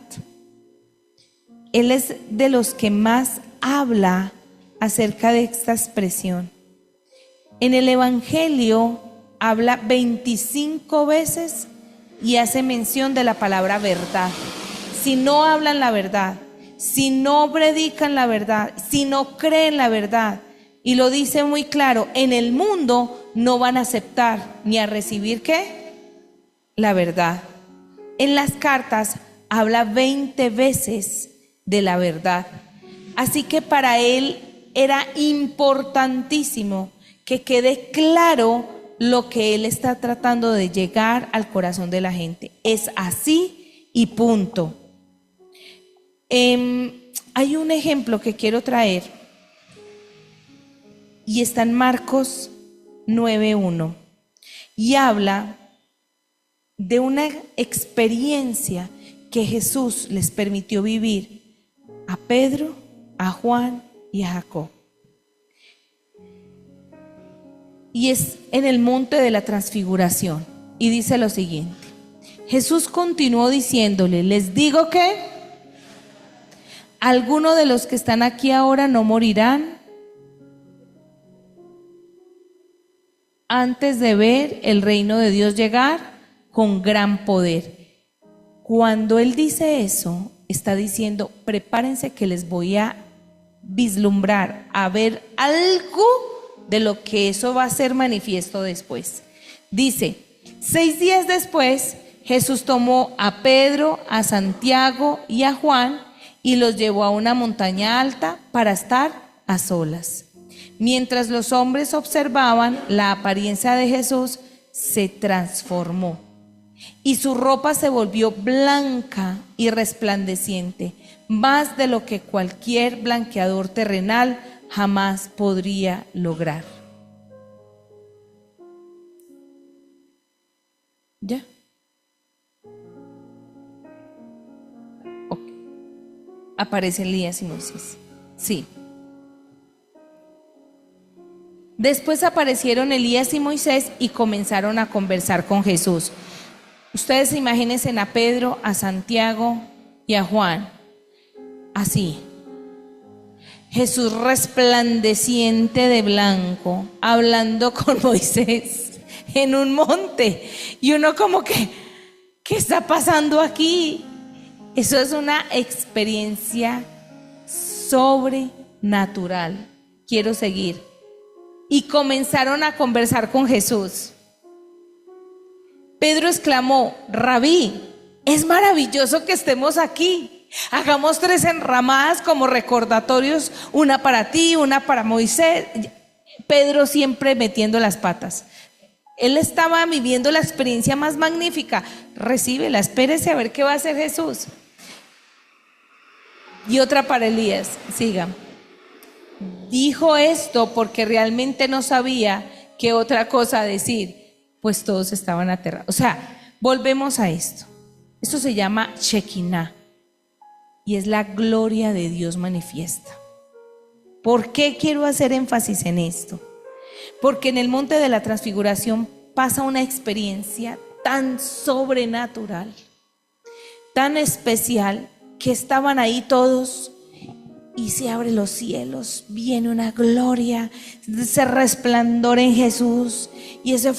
Él es de los que más habla acerca de esta expresión. En el Evangelio habla 25 veces y hace mención de la palabra verdad. Si no hablan la verdad, si no predican la verdad, si no creen la verdad, y lo dice muy claro, en el mundo no van a aceptar ni a recibir ¿qué? La verdad. En las cartas habla 20 veces de la verdad. Así que para él era importantísimo que quede claro lo que él está tratando de llegar al corazón de la gente. Es así y punto. Hay un ejemplo que quiero traer y está en Marcos 9:1 y habla de una experiencia que Jesús les permitió vivir a Pedro, a Juan y a Jacob. y es en el monte de la transfiguración. Y dice lo siguiente: Jesús continuó diciéndole, les digo que algunos de los que están aquí ahora no morirán antes de ver el reino de Dios llegar con gran poder. Cuando Él dice eso, está diciendo, prepárense que les voy a vislumbrar, a ver algo de lo que eso va a ser manifiesto después. Dice, 6 días después, Jesús tomó a Pedro, a Santiago y a Juan y los llevó a una montaña alta para estar a solas. Mientras los hombres observaban, la apariencia de Jesús se transformó y su ropa se volvió blanca y resplandeciente, más de lo que cualquier blanqueador terrenal jamás podría lograr. ¿Ya? Okay. Aparece Elías y Moisés. Sí. Después aparecieron Elías y Moisés y comenzaron a conversar con Jesús. Ustedes imagínense a Pedro, a Santiago y a Juan. Así. Jesús resplandeciente de blanco, hablando con Moisés en un monte. Y uno como que, ¿qué está pasando aquí? Eso es una experiencia sobrenatural. Quiero seguir. Y comenzaron a conversar con Jesús. Pedro exclamó, Rabí, es maravilloso que estemos aquí. Hagamos 3 enramadas como recordatorios, una para ti, una para Moisés. Pedro siempre metiendo las patas. Él estaba viviendo la experiencia más magnífica. Recíbela, espérese a ver qué va a hacer Jesús. Y otra para Elías, siga. Dijo esto porque realmente no sabía qué otra cosa decir, pues todos estaban aterrados. O sea, volvemos a esto. Esto se llama Shekinah y es la gloria de Dios manifiesta. ¿Por qué quiero hacer énfasis en esto? Porque en el monte de la transfiguración pasa una experiencia tan sobrenatural, tan especial, que estaban ahí todos y se abren los cielos, viene una gloria, ese resplandor en Jesús y ese,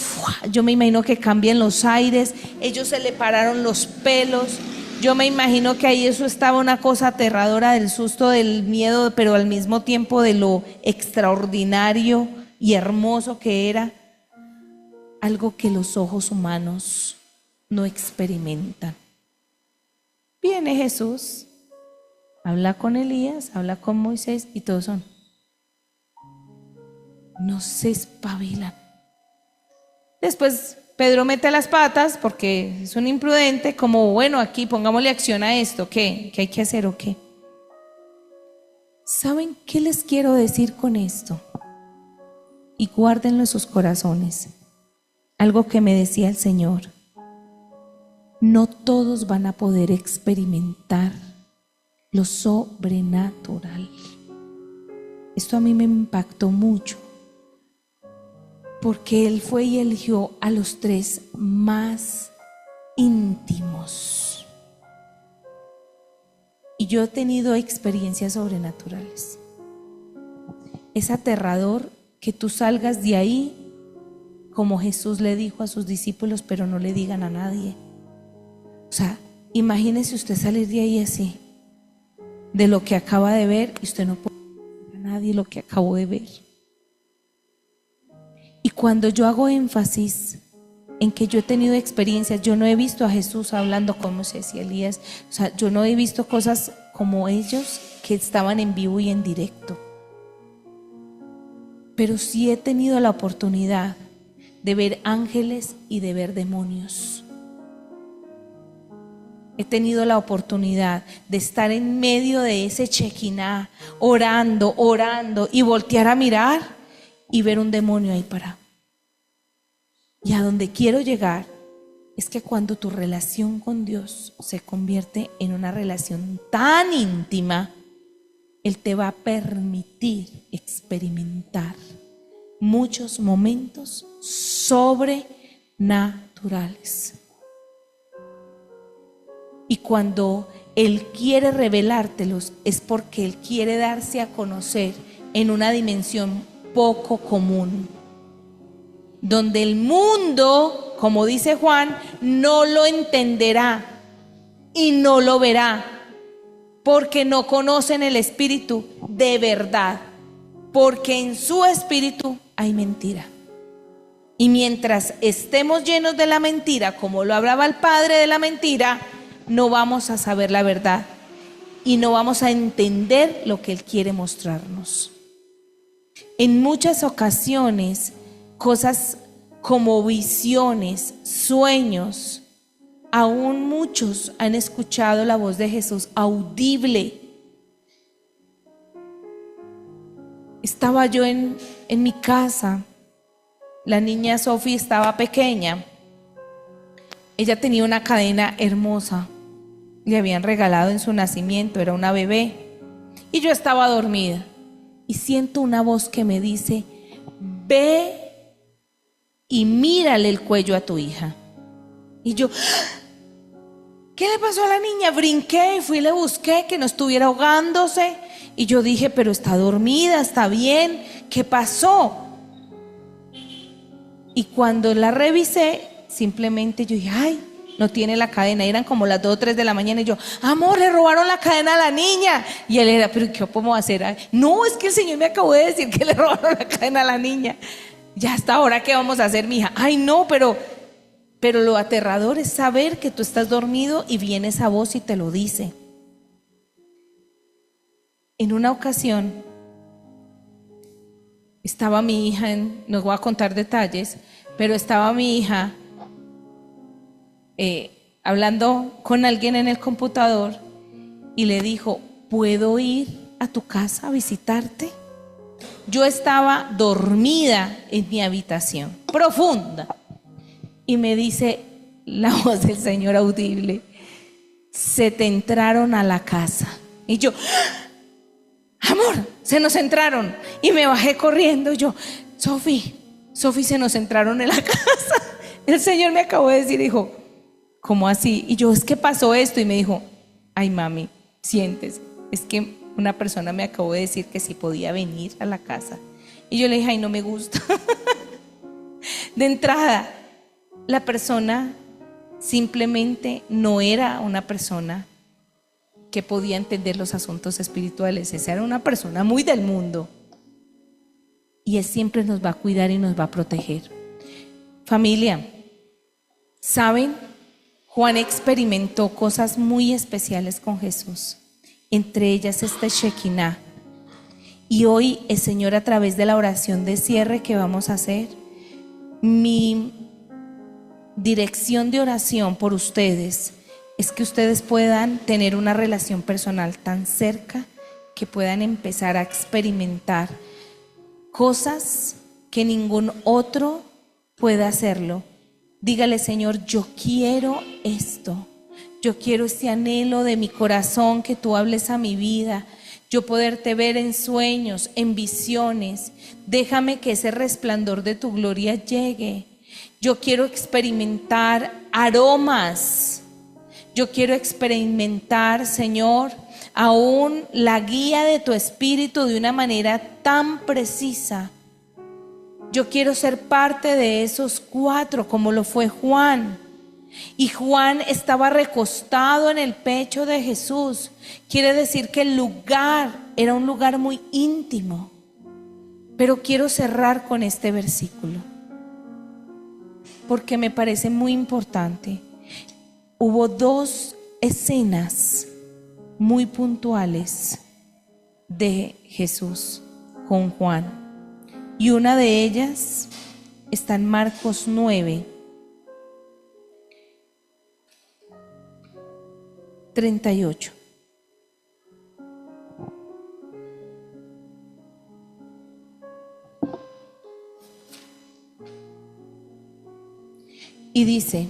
yo me imagino que cambian los aires, ellos se le pararon los pelos. Yo me imagino que ahí eso estaba una cosa aterradora del susto, del miedo, pero al mismo tiempo de lo extraordinario y hermoso que era, algo que los ojos humanos no experimentan. Viene Jesús, habla con Elías, habla con Moisés y todos son. No se espabilan. Después Pedro mete las patas porque es un imprudente, como bueno, aquí pongámosle acción a esto, ¿qué hay que hacer o qué? ¿Saben qué les quiero decir con esto? Y guárdenlo en sus corazones. Algo que me decía el Señor. No todos van a poder experimentar lo sobrenatural. Esto a mí me impactó mucho. Porque Él fue y eligió a los 3 más íntimos. Y yo he tenido experiencias sobrenaturales. Es aterrador que tú salgas de ahí, como Jesús le dijo a sus discípulos, pero no le digan a nadie. O sea, imagínese usted salir de ahí así, de lo que acaba de ver, y usted no puede decir a nadie lo que acabó de ver. Y cuando yo hago énfasis en que yo he tenido experiencias, yo no he visto a Jesús hablando con Moisés y Elías, o sea, yo no he visto cosas como ellos que estaban en vivo y en directo. Pero sí he tenido la oportunidad de ver ángeles y de ver demonios. He tenido la oportunidad de estar en medio de ese Shekinah, orando y voltear a mirar y ver un demonio ahí parado. Y a donde quiero llegar es que cuando tu relación con Dios se convierte en una relación tan íntima, Él te va a permitir experimentar muchos momentos sobrenaturales. Y cuando Él quiere revelártelos es porque Él quiere darse a conocer en una dimensión poco común, donde el mundo, como dice Juan, no lo entenderá y no lo verá, porque no conocen el Espíritu de verdad, porque en su espíritu hay mentira. Y mientras estemos llenos de la mentira, como lo hablaba el padre de la mentira, no vamos a saber la verdad y no vamos a entender lo que Él quiere mostrarnos. En muchas ocasiones, cosas como visiones, sueños, aún muchos han escuchado la voz de Jesús audible. Estaba yo en mi casa, la niña Sofía estaba pequeña, ella tenía una cadena hermosa, le habían regalado en su nacimiento, era una bebé, y yo estaba dormida y siento una voz que me dice: ve y mírale el cuello a tu hija. Y yo, ¿qué le pasó a la niña? Brinqué y fui y le busqué que no estuviera ahogándose. Y yo dije, pero está dormida, está bien, ¿qué pasó? Y cuando la revisé, simplemente yo dije, ay, no tiene la cadena. Eran como las 2 o 3 de la mañana y yo, amor, le robaron la cadena a la niña. Y él era, pero ¿qué podemos hacer? Ay, no, es que el Señor me acabó de decir que le robaron la cadena a la niña. Ya hasta ahora, ¿qué vamos a hacer, mija? Ay, no, pero lo aterrador es saber que tú estás dormido y viene esa voz y te lo dice. En una ocasión estaba mi hija, no voy a contar detalles, pero estaba mi hija hablando con alguien en el computador y le dijo, ¿puedo ir a tu casa a visitarte? Yo estaba dormida en mi habitación, profunda, y me dice la voz del Señor audible, se te entraron a la casa. Y yo, amor, se nos entraron. Y me bajé corriendo. Y yo, Sofi, se nos entraron en la casa. El Señor me acabó de decir, dijo, ¿cómo así? Y yo, es que pasó esto. Y me dijo, ay mami, siéntese, es que una persona me acabó de decir que si podía venir a la casa. Y yo le dije, ay, no me gusta. De entrada, la persona simplemente no era una persona que podía entender los asuntos espirituales. Esa era una persona muy del mundo. Y Él siempre nos va a cuidar y nos va a proteger. Familia, ¿saben? Juan experimentó cosas muy especiales con Jesús. Entre ellas este Shekinah. Y hoy el Señor, a través de la oración de cierre que vamos a hacer, mi dirección de oración por ustedes es que ustedes puedan tener una relación personal tan cerca que puedan empezar a experimentar cosas que ningún otro puede hacerlo. Dígale, Señor, yo quiero esto. Yo quiero este anhelo de mi corazón, que tú hables a mi vida. Yo poderte ver en sueños, en visiones. Déjame que ese resplandor de tu gloria llegue. Yo quiero experimentar aromas. Yo quiero experimentar, Señor, aún la guía de tu Espíritu de una manera tan precisa. Yo quiero ser parte de esos 4, como lo fue Juan. Y Juan estaba recostado en el pecho de Jesús. Quiere decir que el lugar era un lugar muy íntimo. Pero quiero cerrar con este versículo, porque me parece muy importante. Hubo 2 escenas muy puntuales de Jesús con Juan. Y una de ellas está en Marcos 9, 38. Y dice,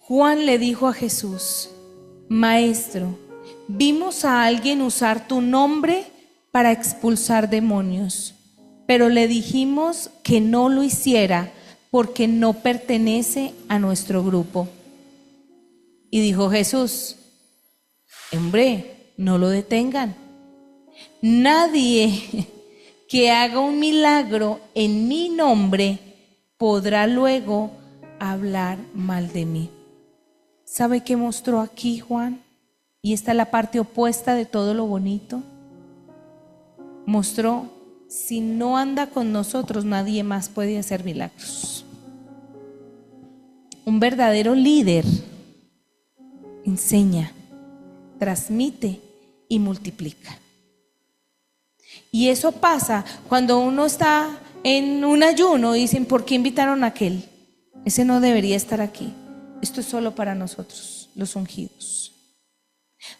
Juan le dijo a Jesús, Maestro, vimos a alguien usar tu nombre para expulsar demonios. pero le dijimos que no lo hiciera porque no pertenece a nuestro grupo. Y dijo Jesús: hombre, no lo detengan. Nadie que haga un milagro en mi nombre podrá luego hablar mal de mí. ¿Sabe qué mostró aquí Juan? Y esta es la parte opuesta de todo lo bonito. Mostró: si no anda con nosotros, nadie más puede hacer milagros. Un verdadero líder enseña, transmite y multiplica. Y eso pasa cuando uno está en un ayuno y dicen: ¿por qué invitaron a aquel? Ese no debería estar aquí. Esto es solo para nosotros, los ungidos.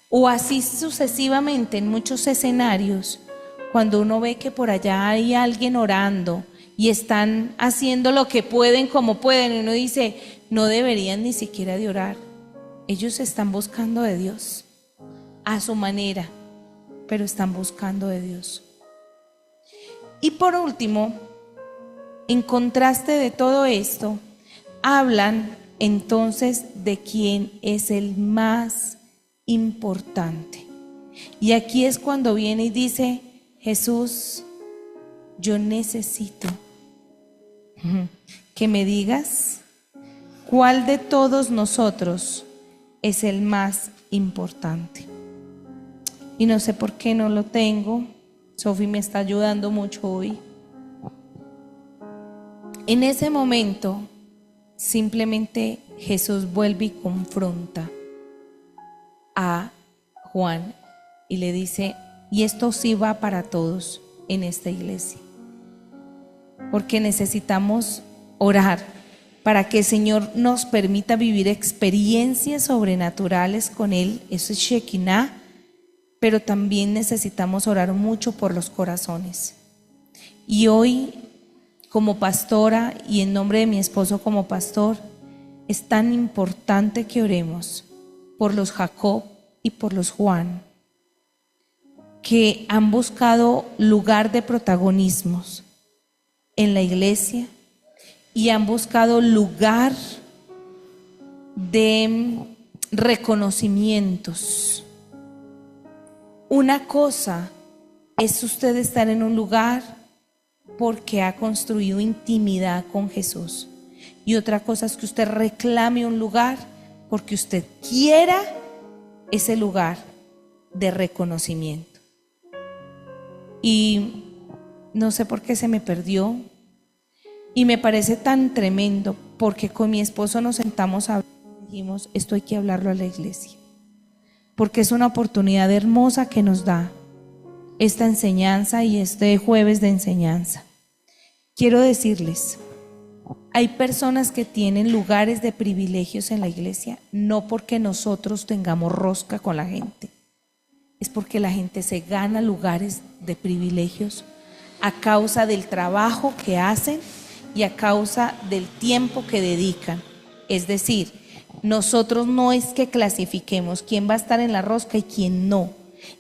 O así sucesivamente en muchos escenarios, cuando uno ve que por allá hay alguien orando y están haciendo lo que pueden como pueden, y uno dice: no deberían ni siquiera de orar. Ellos están buscando de Dios a su manera, pero están buscando de Dios. Y por último, en contraste de todo esto, hablan entonces de quién es el más importante. Y aquí es cuando viene y dice Jesús: yo necesito que me digas cuál de todos nosotros es el más importante. Y no sé por qué no lo tengo. Sofi me está ayudando mucho hoy. En ese momento, simplemente Jesús vuelve y confronta a Juan y le dice: y esto sí va para todos en esta iglesia, porque necesitamos orar para que el Señor nos permita vivir experiencias sobrenaturales con Él. Eso es Shekinah. Pero también necesitamos orar mucho por los corazones. Y hoy, como pastora y en nombre de mi esposo como pastor, es tan importante que oremos por los Jacob y por los Juan, que han buscado lugar de protagonismos en la iglesia y han buscado lugar de reconocimientos. Una cosa es usted estar en un lugar porque ha construido intimidad con Jesús, y otra cosa es que usted reclame un lugar porque usted quiera ese lugar de reconocimiento. Y no sé por qué se me perdió, y me parece tan tremendo, porque con mi esposo nos sentamos a hablar y dijimos: esto hay que hablarlo a la iglesia, porque es una oportunidad hermosa que nos da esta enseñanza y este jueves de enseñanza. Quiero decirles, hay personas que tienen lugares de privilegios en la iglesia, no porque nosotros tengamos rosca con la gente, es porque la gente se gana lugares de privilegios a causa del trabajo que hacen y a causa del tiempo que dedican. Es decir, nosotros no es que clasifiquemos quién va a estar en la rosca y quién no.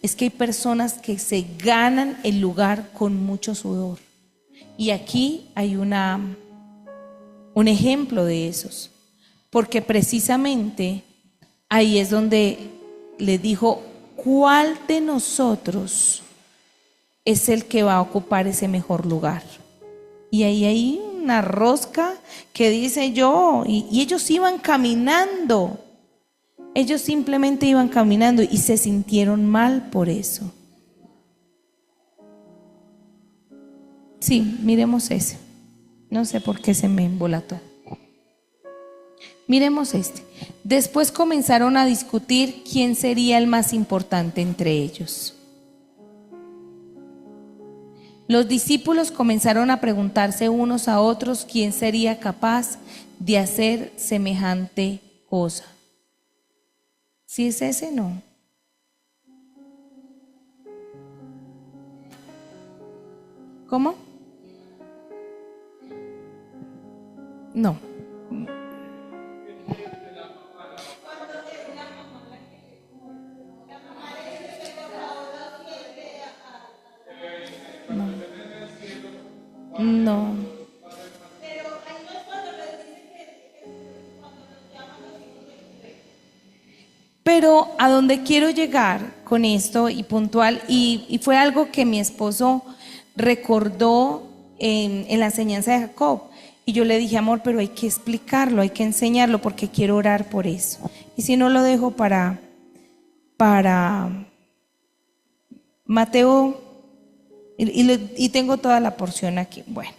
Es que hay personas que se ganan el lugar con mucho sudor. Y aquí hay un ejemplo de esos. Porque precisamente ahí es donde le dijo: ¿cuál de nosotros es el que va a ocupar ese mejor lugar? Y ahí hay una rosca que dice yo, y ellos iban caminando. Ellos simplemente iban caminando y se sintieron mal por eso. Sí, miremos ese. No sé por qué se me embolató. Miremos este. Después comenzaron a discutir quién sería el más importante entre ellos. Los discípulos comenzaron a preguntarse unos a otros quién sería capaz de hacer semejante cosa. Si es ese, no. ¿Cómo? No. No. Pero a donde quiero llegar con esto y puntual, y fue algo que mi esposo recordó en la enseñanza de Jacob. Y yo le dije, amor, pero hay que explicarlo, hay que enseñarlo porque quiero orar por eso. Y si no, lo dejo para Mateo, y tengo toda la porción aquí. Bueno,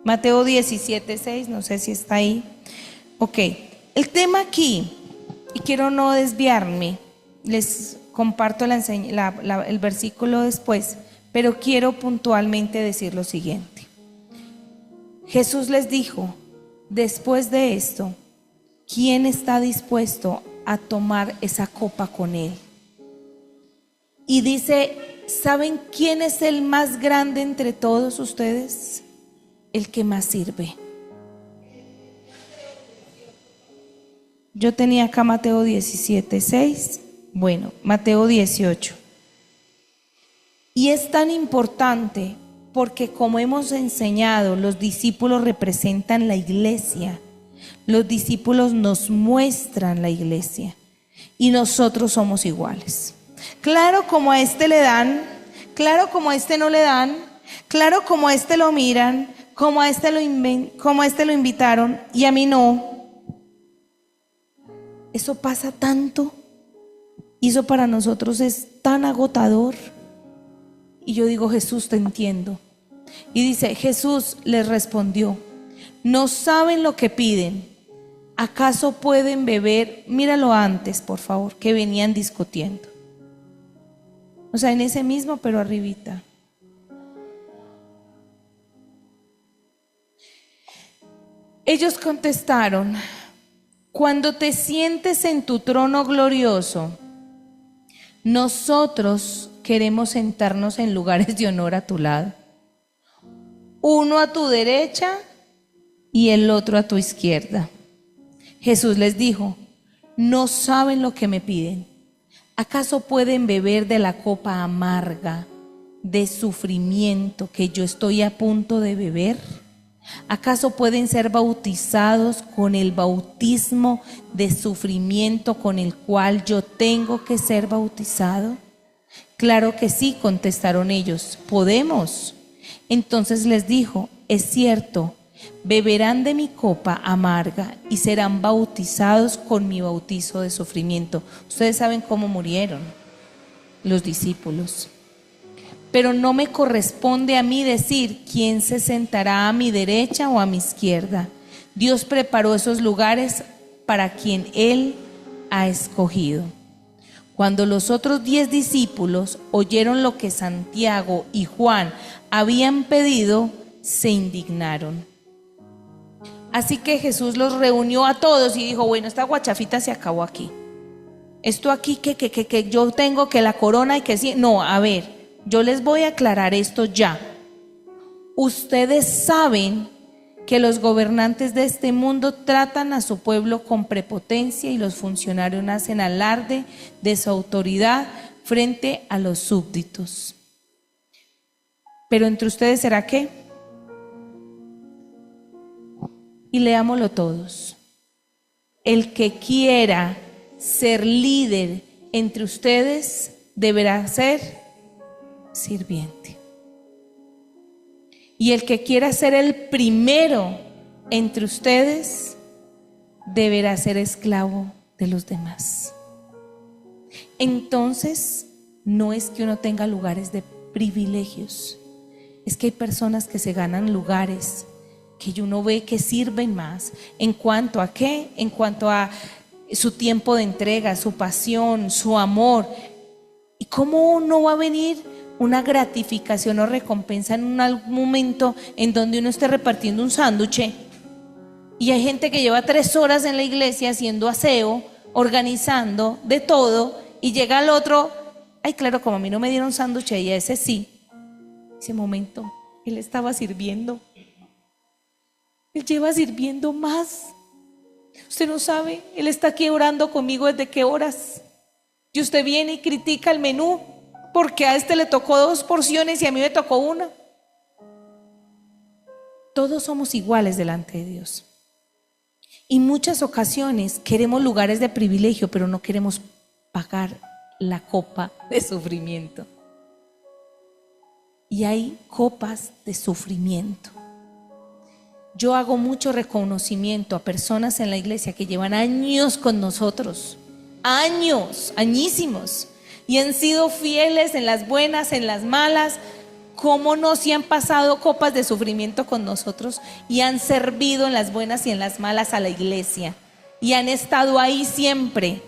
Mateo 17:6, no sé si está ahí. Ok, el tema aquí, y quiero no desviarme, les comparto el versículo después, pero quiero puntualmente decir lo siguiente. Jesús les dijo, después de esto, ¿quién está dispuesto a tomar esa copa con él? Y dice, ¿saben quién es el más grande entre todos ustedes? El que más sirve. Yo tenía acá Mateo 17:6. Bueno, Mateo 18. Y es tan importante porque, como hemos enseñado, los discípulos representan la iglesia. Los discípulos nos muestran la iglesia y nosotros somos iguales. Claro, como a este le dan, claro, como a este no le dan, claro, como a este lo miran, como a este lo invitaron y a mí no. Eso pasa tanto y eso para nosotros es tan agotador. Y yo digo, Jesús, te entiendo. Y dice, Jesús les respondió, ¿no saben lo que piden? ¿Acaso pueden beber? Míralo antes, por favor, que venían discutiendo. O sea, en ese mismo, pero arribita. Ellos contestaron, cuando te sientes en tu trono glorioso, nosotros queremos sentarnos en lugares de honor a tu lado, uno a tu derecha y el otro a tu izquierda. Jesús les dijo, no saben lo que me piden. ¿Acaso pueden beber de la copa amarga de sufrimiento que yo estoy a punto de beber? ¿Acaso pueden ser bautizados con el bautismo de sufrimiento con el cual yo tengo que ser bautizado? Claro que sí, contestaron ellos, podemos. Entonces les dijo, es cierto, beberán de mi copa amarga y serán bautizados con mi bautizo de sufrimiento. Ustedes saben cómo murieron los discípulos. Pero no me corresponde a mí decir quién se sentará a mi derecha o a mi izquierda. Dios preparó esos lugares para quien Él ha escogido. Cuando los otros 10 discípulos oyeron lo que Santiago y Juan habían pedido, se indignaron. Así que Jesús los reunió a todos y dijo, bueno, esta guachafita se acabó aquí. Esto aquí que yo tengo que la corona y que sí. No, a ver, yo les voy a aclarar esto ya. Ustedes saben que los gobernantes de este mundo tratan a su pueblo con prepotencia y los funcionarios hacen alarde de su autoridad frente a los súbditos. Pero entre ustedes será qué. Y leámoslo todos. El que quiera ser líder entre ustedes deberá ser sirviente. Y el que quiera ser el primero entre ustedes deberá ser esclavo de los demás. Entonces, no es que uno tenga lugares de privilegios, es que hay personas que se ganan lugares que uno ve que sirven más. ¿En cuanto a qué? En cuanto a su tiempo de entrega, su pasión, su amor. ¿Y cómo no va a venir una gratificación o recompensa en un momento en donde uno esté repartiendo un sándwich y hay gente que lleva 3 horas en la iglesia haciendo aseo, organizando de todo, y llega el otro, ay, claro, como a mí no me dieron sándwich y a ese sí? Ese momento él estaba sirviendo. Él lleva sirviendo más. Usted no sabe, él está aquí orando conmigo desde qué horas. Y usted viene y critica el menú porque a este le tocó 2 porciones y a mí me tocó 1. Todos somos iguales delante de Dios. Y muchas ocasiones queremos lugares de privilegio, pero no queremos pagar la copa de sufrimiento. Y hay copas de sufrimiento. Yo hago mucho reconocimiento a personas en la iglesia que llevan años con nosotros, años, añísimos, y han sido fieles en las buenas, en las malas. Cómo no, si han pasado copas de sufrimiento con nosotros y han servido en las buenas y en las malas a la iglesia y han estado ahí siempre.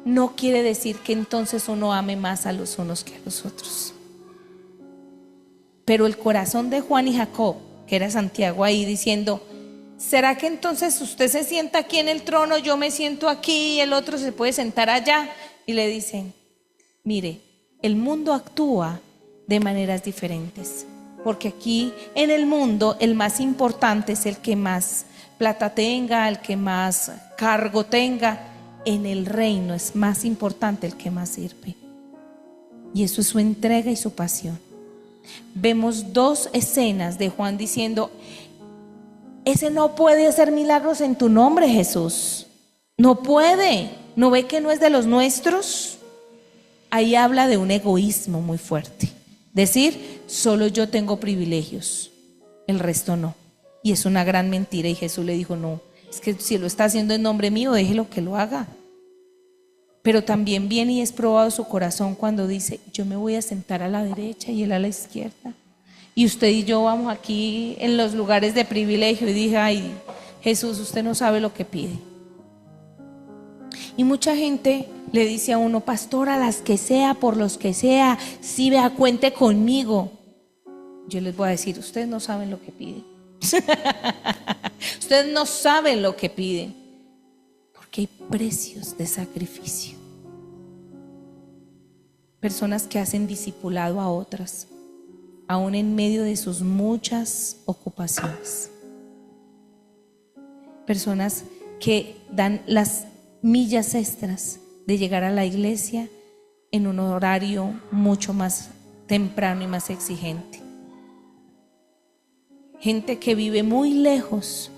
No quiere decir que entonces uno ame más a los unos que a los otros. Pero el corazón de Juan y Jacob, que era Santiago ahí diciendo: ¿será que entonces usted se sienta aquí en el trono, yo me siento aquí y el otro se puede sentar allá? Y le dicen: mire, el mundo actúa de maneras diferentes, porque aquí en el mundo el más importante es el que más plata tenga, el que más cargo tenga. En el reino es más importante el que más sirve, y eso es su entrega y su pasión. Vemos dos escenas de Juan diciendo: ese no puede hacer milagros en tu nombre, Jesús, no puede. ¿No ve que no es de los nuestros? Ahí habla de un egoísmo muy fuerte. Decir: solo yo tengo privilegios, el resto no. Y es una gran mentira. Y Jesús le dijo: no, es que si lo está haciendo en nombre mío, déjelo que lo haga. Pero también viene y es probado su corazón cuando dice: yo me voy a sentar a la derecha y él a la izquierda. Y usted y yo vamos aquí en los lugares de privilegio. Y dije: ay, Jesús, usted no sabe lo que pide. Y mucha gente le dice a uno: pastor, a las que sea, por los que sea, sí, vea, cuente conmigo. Yo les voy a decir: ustedes no saben lo que piden. Ustedes no saben lo que piden, porque hay precios de sacrificio. Personas que hacen discipulado a otras, aún en medio de sus muchas ocupaciones. Personas que dan las millas extras de llegar a la iglesia en un horario mucho más temprano y más exigente. Gente que vive muy lejos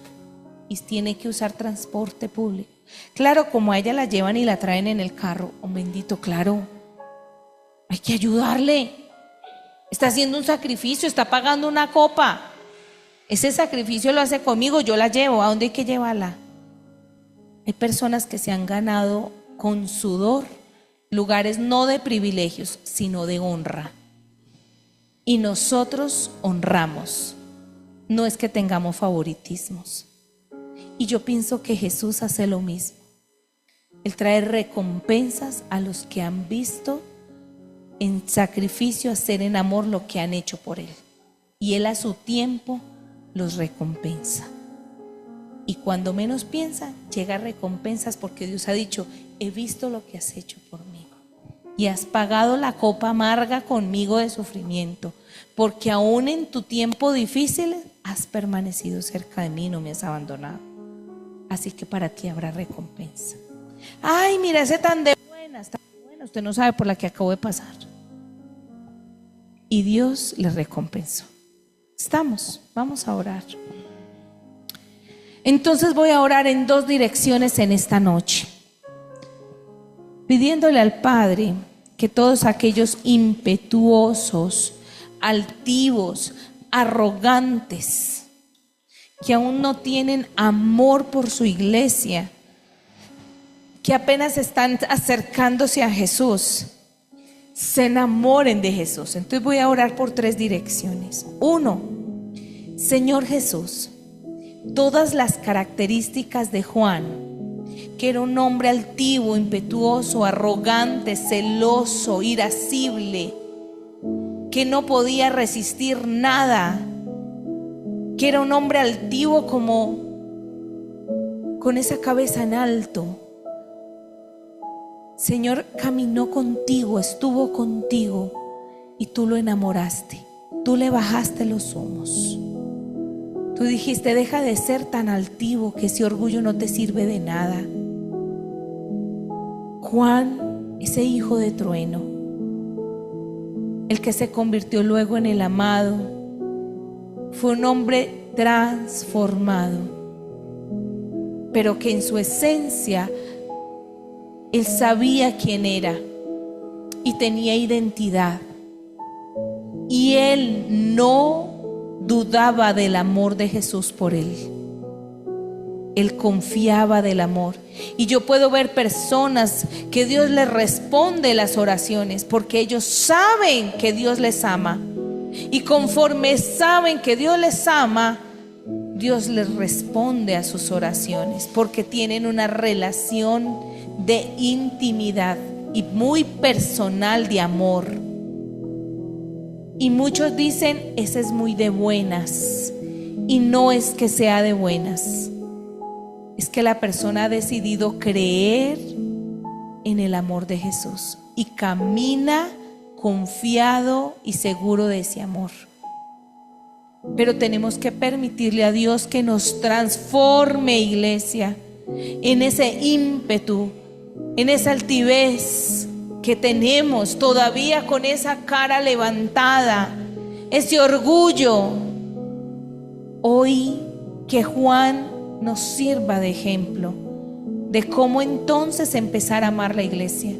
y tiene que usar transporte público. Claro, como a ella la llevan y la traen en el carro, oh bendito, claro, hay que ayudarle. Está haciendo un sacrificio, está pagando una copa. Ese sacrificio lo hace conmigo, yo la llevo. ¿A dónde hay que llevarla? Hay personas que se han ganado con sudor lugares no de privilegios, sino de honra. Y nosotros honramos. No es que tengamos favoritismos. Y yo pienso que Jesús hace lo mismo. Él trae recompensas a los que han visto en sacrificio, hacer en amor lo que han hecho por Él. Y Él a su tiempo los recompensa. Y cuando menos piensa, llega recompensas, porque Dios ha dicho: he visto lo que has hecho por mí y has pagado la copa amarga conmigo de sufrimiento, porque aún en tu tiempo difícil has permanecido cerca de mí, no me has abandonado. Así que para ti habrá recompensa. Ay, mira ese tan de buena, está buena, usted no sabe por la que acabo de pasar. Y Dios le recompensó. Vamos a orar. Entonces voy a orar en dos direcciones en esta noche, pidiéndole al Padre que todos aquellos impetuosos, altivos, arrogantes, que aún no tienen amor por su iglesia, que apenas están acercándose a Jesús, se enamoren de Jesús. Entonces voy a orar por tres direcciones. Uno, Señor Jesús, todas las características de Juan, que era un hombre altivo, impetuoso, arrogante, celoso, irascible, que no podía resistir nada, que era un hombre altivo como con esa cabeza en alto. Señor, caminó contigo, estuvo contigo y tú lo enamoraste, tú le bajaste los humos. Tú dijiste: deja de ser tan altivo, que ese orgullo no te sirve de nada. Juan, ese hijo de trueno, el que se convirtió luego en el amado, fue un hombre transformado, pero que en su esencia él sabía quién era y tenía identidad. Y él no dudaba del amor de Jesús por él. Él confiaba del amor. Y yo puedo ver personas que Dios les responde las oraciones porque ellos saben que Dios les ama. Y conforme saben que Dios les ama, Dios les responde a sus oraciones porque tienen una relación de intimidad y muy personal de amor. Y muchos dicen, ese es muy de buenas. Y no es que sea de buenas, es que la persona ha decidido creer en el amor de Jesús y camina confiado y seguro de ese amor. Pero tenemos que permitirle a Dios que nos transforme, iglesia, en ese ímpetu, en esa altivez que tenemos todavía con esa cara levantada, ese orgullo. Hoy que Juan nos sirva de ejemplo de cómo entonces empezar a amar la iglesia.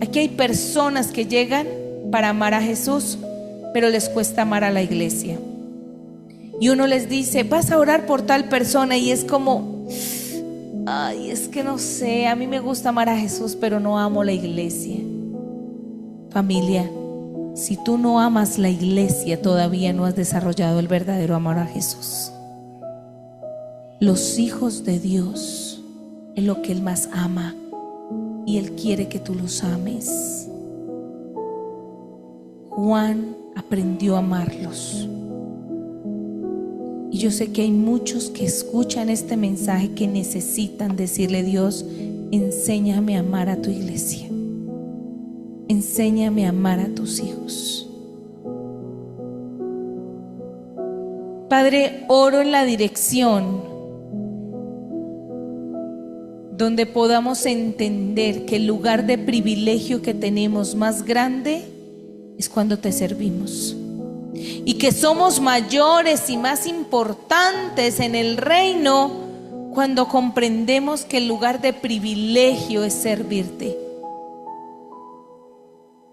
Aquí hay personas que llegan para amar a Jesús, pero les cuesta amar a la iglesia. Y uno les dice, vas a orar por tal persona, y es como, ay, es que no sé, a mí me gusta amar a Jesús, pero no amo la iglesia. Familia, si tú no amas la iglesia, todavía no has desarrollado el verdadero amor a Jesús. Los hijos de Dios es lo que Él más ama, y Él quiere que tú los ames. Juan aprendió a amarlos. Y yo sé que hay muchos que escuchan este mensaje que necesitan decirle: Dios, enséñame a amar a tu iglesia. Enséñame a amar a tus hijos. Padre, oro en la dirección donde podamos entender que el lugar de privilegio que tenemos más grande es cuando te servimos. Y que somos mayores y más importantes en el reino cuando comprendemos que el lugar de privilegio es servirte.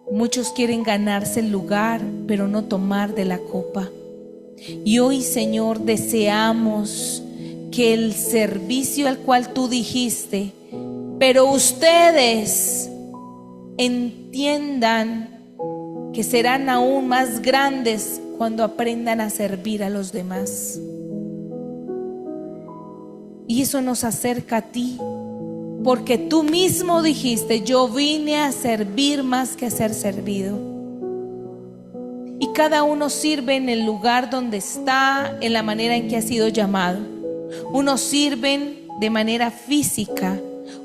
Muchos quieren ganarse el lugar, pero no tomar de la copa. Y hoy, Señor, deseamos que el servicio al cual tú dijiste, pero ustedes entiendan que serán aún más grandes cuando aprendan a servir a los demás. Y eso nos acerca a ti, porque tú mismo dijiste: yo vine a servir más que a ser servido. Y cada uno sirve en el lugar donde está, en la manera en que ha sido llamado. Unos sirven de manera física,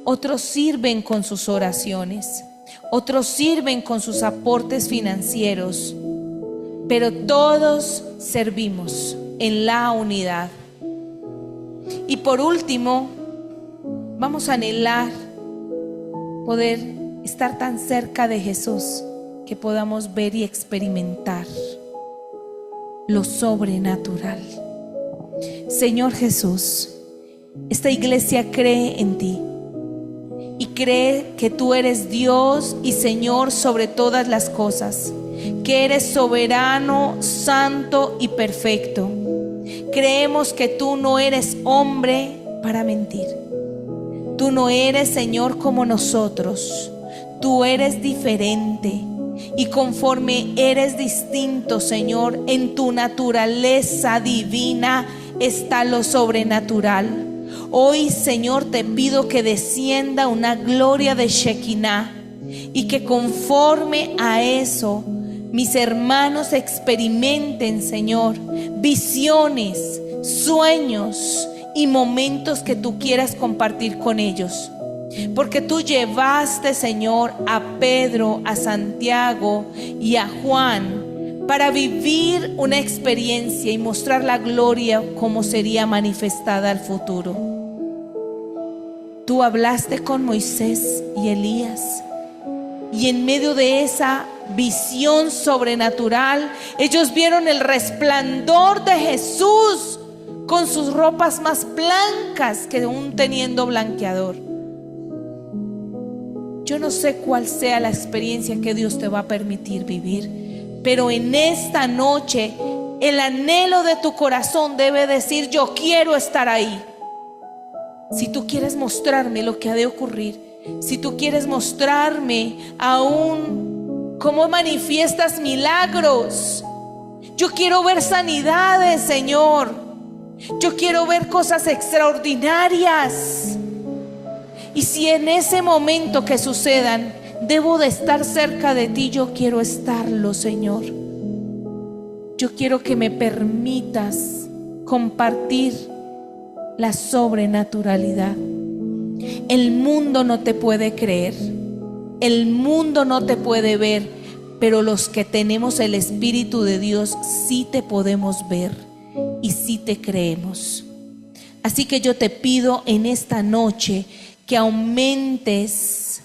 otros sirven con sus oraciones, otros sirven con sus aportes financieros, pero todos servimos en la unidad. Y por último, vamos a anhelar poder estar tan cerca de Jesús que podamos ver y experimentar lo sobrenatural. Señor Jesús, esta iglesia cree en ti y cree que tú eres Dios y Señor sobre todas las cosas, que eres soberano, santo y perfecto. Creemos que tú no eres hombre para mentir. Tú no eres, Señor, como nosotros. Tú eres diferente. Y conforme eres distinto, Señor, en tu naturaleza divina está lo sobrenatural. Hoy, Señor, te pido que descienda una gloria de Shekinah y que conforme a eso mis hermanos experimenten, Señor, visiones, sueños y momentos que tú quieras compartir con ellos. Porque tú llevaste, Señor, a Pedro, a Santiago y a Juan para vivir una experiencia y mostrar la gloria como sería manifestada al futuro. Tú hablaste con Moisés y Elías, y en medio de esa visión sobrenatural. Ellos vieron el resplandor de Jesús con sus ropas más blancas que aún teniendo blanqueador. Yo no sé cuál sea la experiencia que Dios te va a permitir vivir, pero en esta noche el anhelo de tu corazón debe decir: yo quiero estar ahí. Si tú quieres mostrarme lo que ha de ocurrir, si tú quieres mostrarme aún cómo manifiestas milagros, yo quiero ver sanidades, Señor. Yo quiero ver cosas extraordinarias. Y si en ese momento que sucedan debo de estar cerca de ti, yo quiero estarlo, Señor. Yo quiero que me permitas compartir la sobrenaturalidad. El mundo no te puede creer, el mundo no te puede ver, pero los que tenemos el Espíritu de Dios sí te podemos ver y sí te creemos. Así que yo te pido en esta noche que aumentes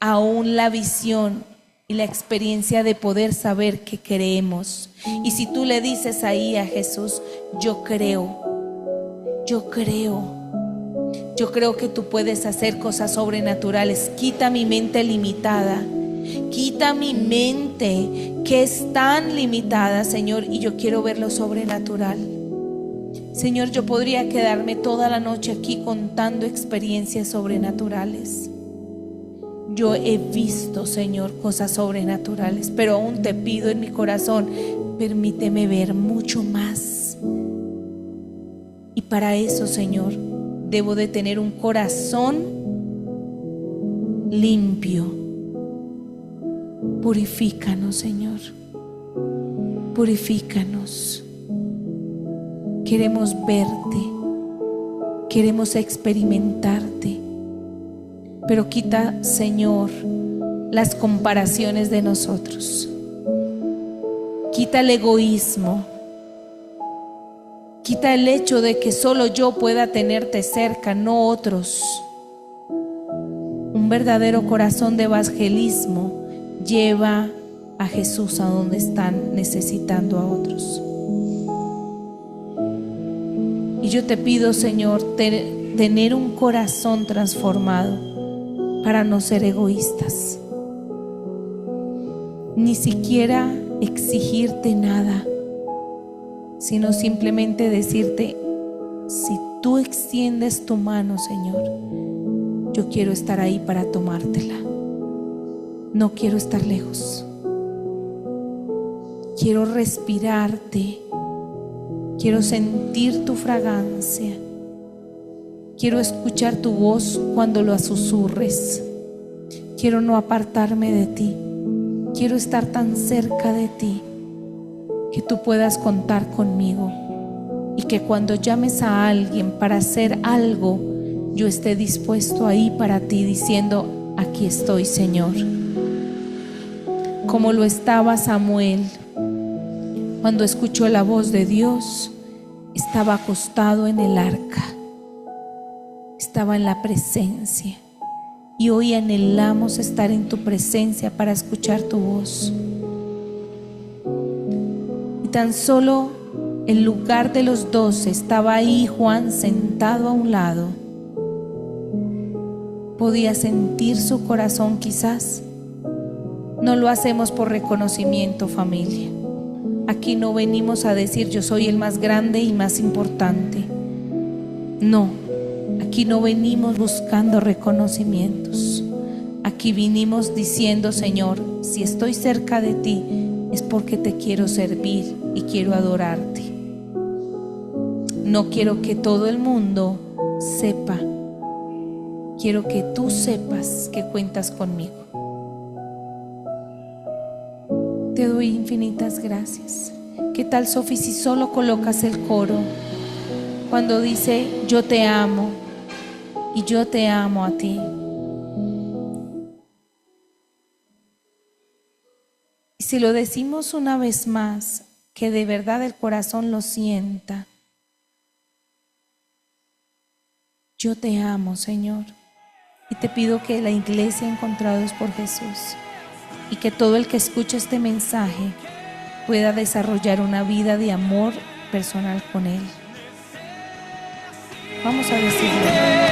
aún la visión y la experiencia de poder saber que creemos. Y si tú le dices ahí a Jesús: yo creo que tú puedes hacer cosas sobrenaturales. Quita mi mente limitada, quita mi mente que es tan limitada, Señor, y yo quiero ver lo sobrenatural. Señor, yo podría quedarme toda la noche aquí contando experiencias sobrenaturales. Yo he visto, Señor, cosas sobrenaturales, pero aún te pido en mi corazón: permíteme ver mucho más. Y para eso, Señor, debo de tener un corazón limpio. Purifícanos, Señor. Purifícanos. Queremos verte, queremos experimentarte, pero quita, Señor, las comparaciones de nosotros. Quita el egoísmo. Quita el hecho de que solo yo pueda tenerte cerca, no otros. Un verdadero corazón de evangelismo lleva a Jesús a donde están necesitando a otros. Y yo te pido, Señor, tener un corazón transformado para no ser egoístas, ni siquiera exigirte nada, sino simplemente decirte: si tú extiendes tu mano, Señor, yo quiero estar ahí para tomártela. No quiero estar lejos. Quiero respirarte. Quiero sentir tu fragancia. Quiero escuchar tu voz cuando lo susurres. Quiero no apartarme de ti. Quiero estar tan cerca de ti que tú puedas contar conmigo, y que cuando llames a alguien para hacer algo, yo esté dispuesto ahí para ti, diciendo: aquí estoy, Señor. Como lo estaba Samuel cuando escuchó la voz de Dios. Estaba acostado en el arca, estaba en la presencia, y hoy anhelamos estar en tu presencia para escuchar tu voz. Y tan solo en lugar de los 12 estaba ahí Juan sentado a un lado. Podía sentir su corazón quizás. No lo hacemos por reconocimiento, familia. Aquí no venimos a decir: yo soy el más grande y más importante. No, aquí no venimos buscando reconocimientos. Aquí vinimos diciendo: Señor, si estoy cerca de ti es porque te quiero servir y quiero adorarte. No quiero que todo el mundo sepa. Quiero que tú sepas que cuentas conmigo. Te doy infinitas gracias. ¿Qué tal, Sofi, si solo colocas el coro cuando dice: yo te amo y yo te amo a ti? Y si lo decimos una vez más, que de verdad el corazón lo sienta: yo te amo, Señor. Y te pido que la iglesia Encontrados por Jesús y que todo el que escuche este mensaje pueda desarrollar una vida de amor personal con Él. Vamos a decirlo.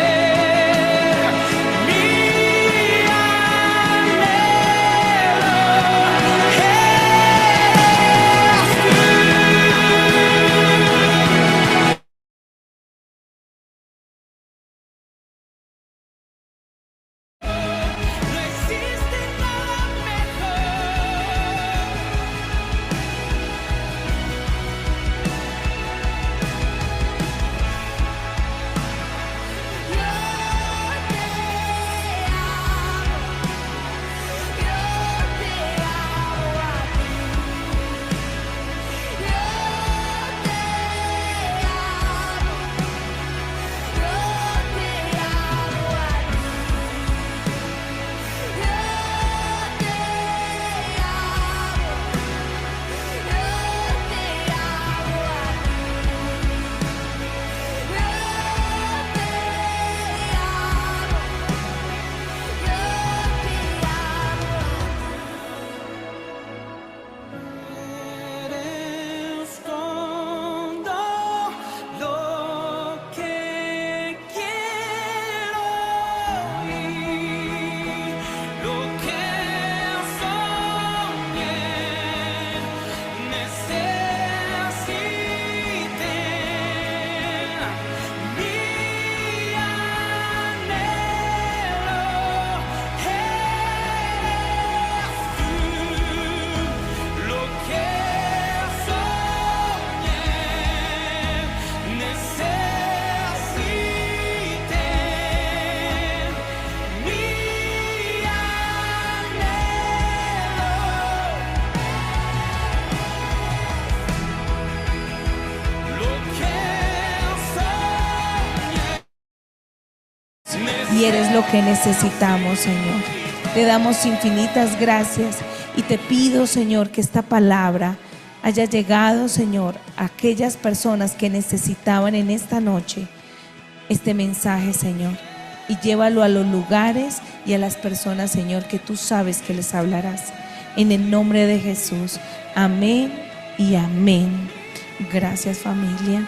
Y eres lo que necesitamos, Señor. Te damos infinitas gracias y te pido, Señor, que esta palabra haya llegado, Señor, a aquellas personas que necesitaban en esta noche este mensaje, Señor. Y llévalo a los lugares y a las personas, Señor, que tú sabes que les hablarás. En el nombre de Jesús. Amén y amén. Gracias, familia.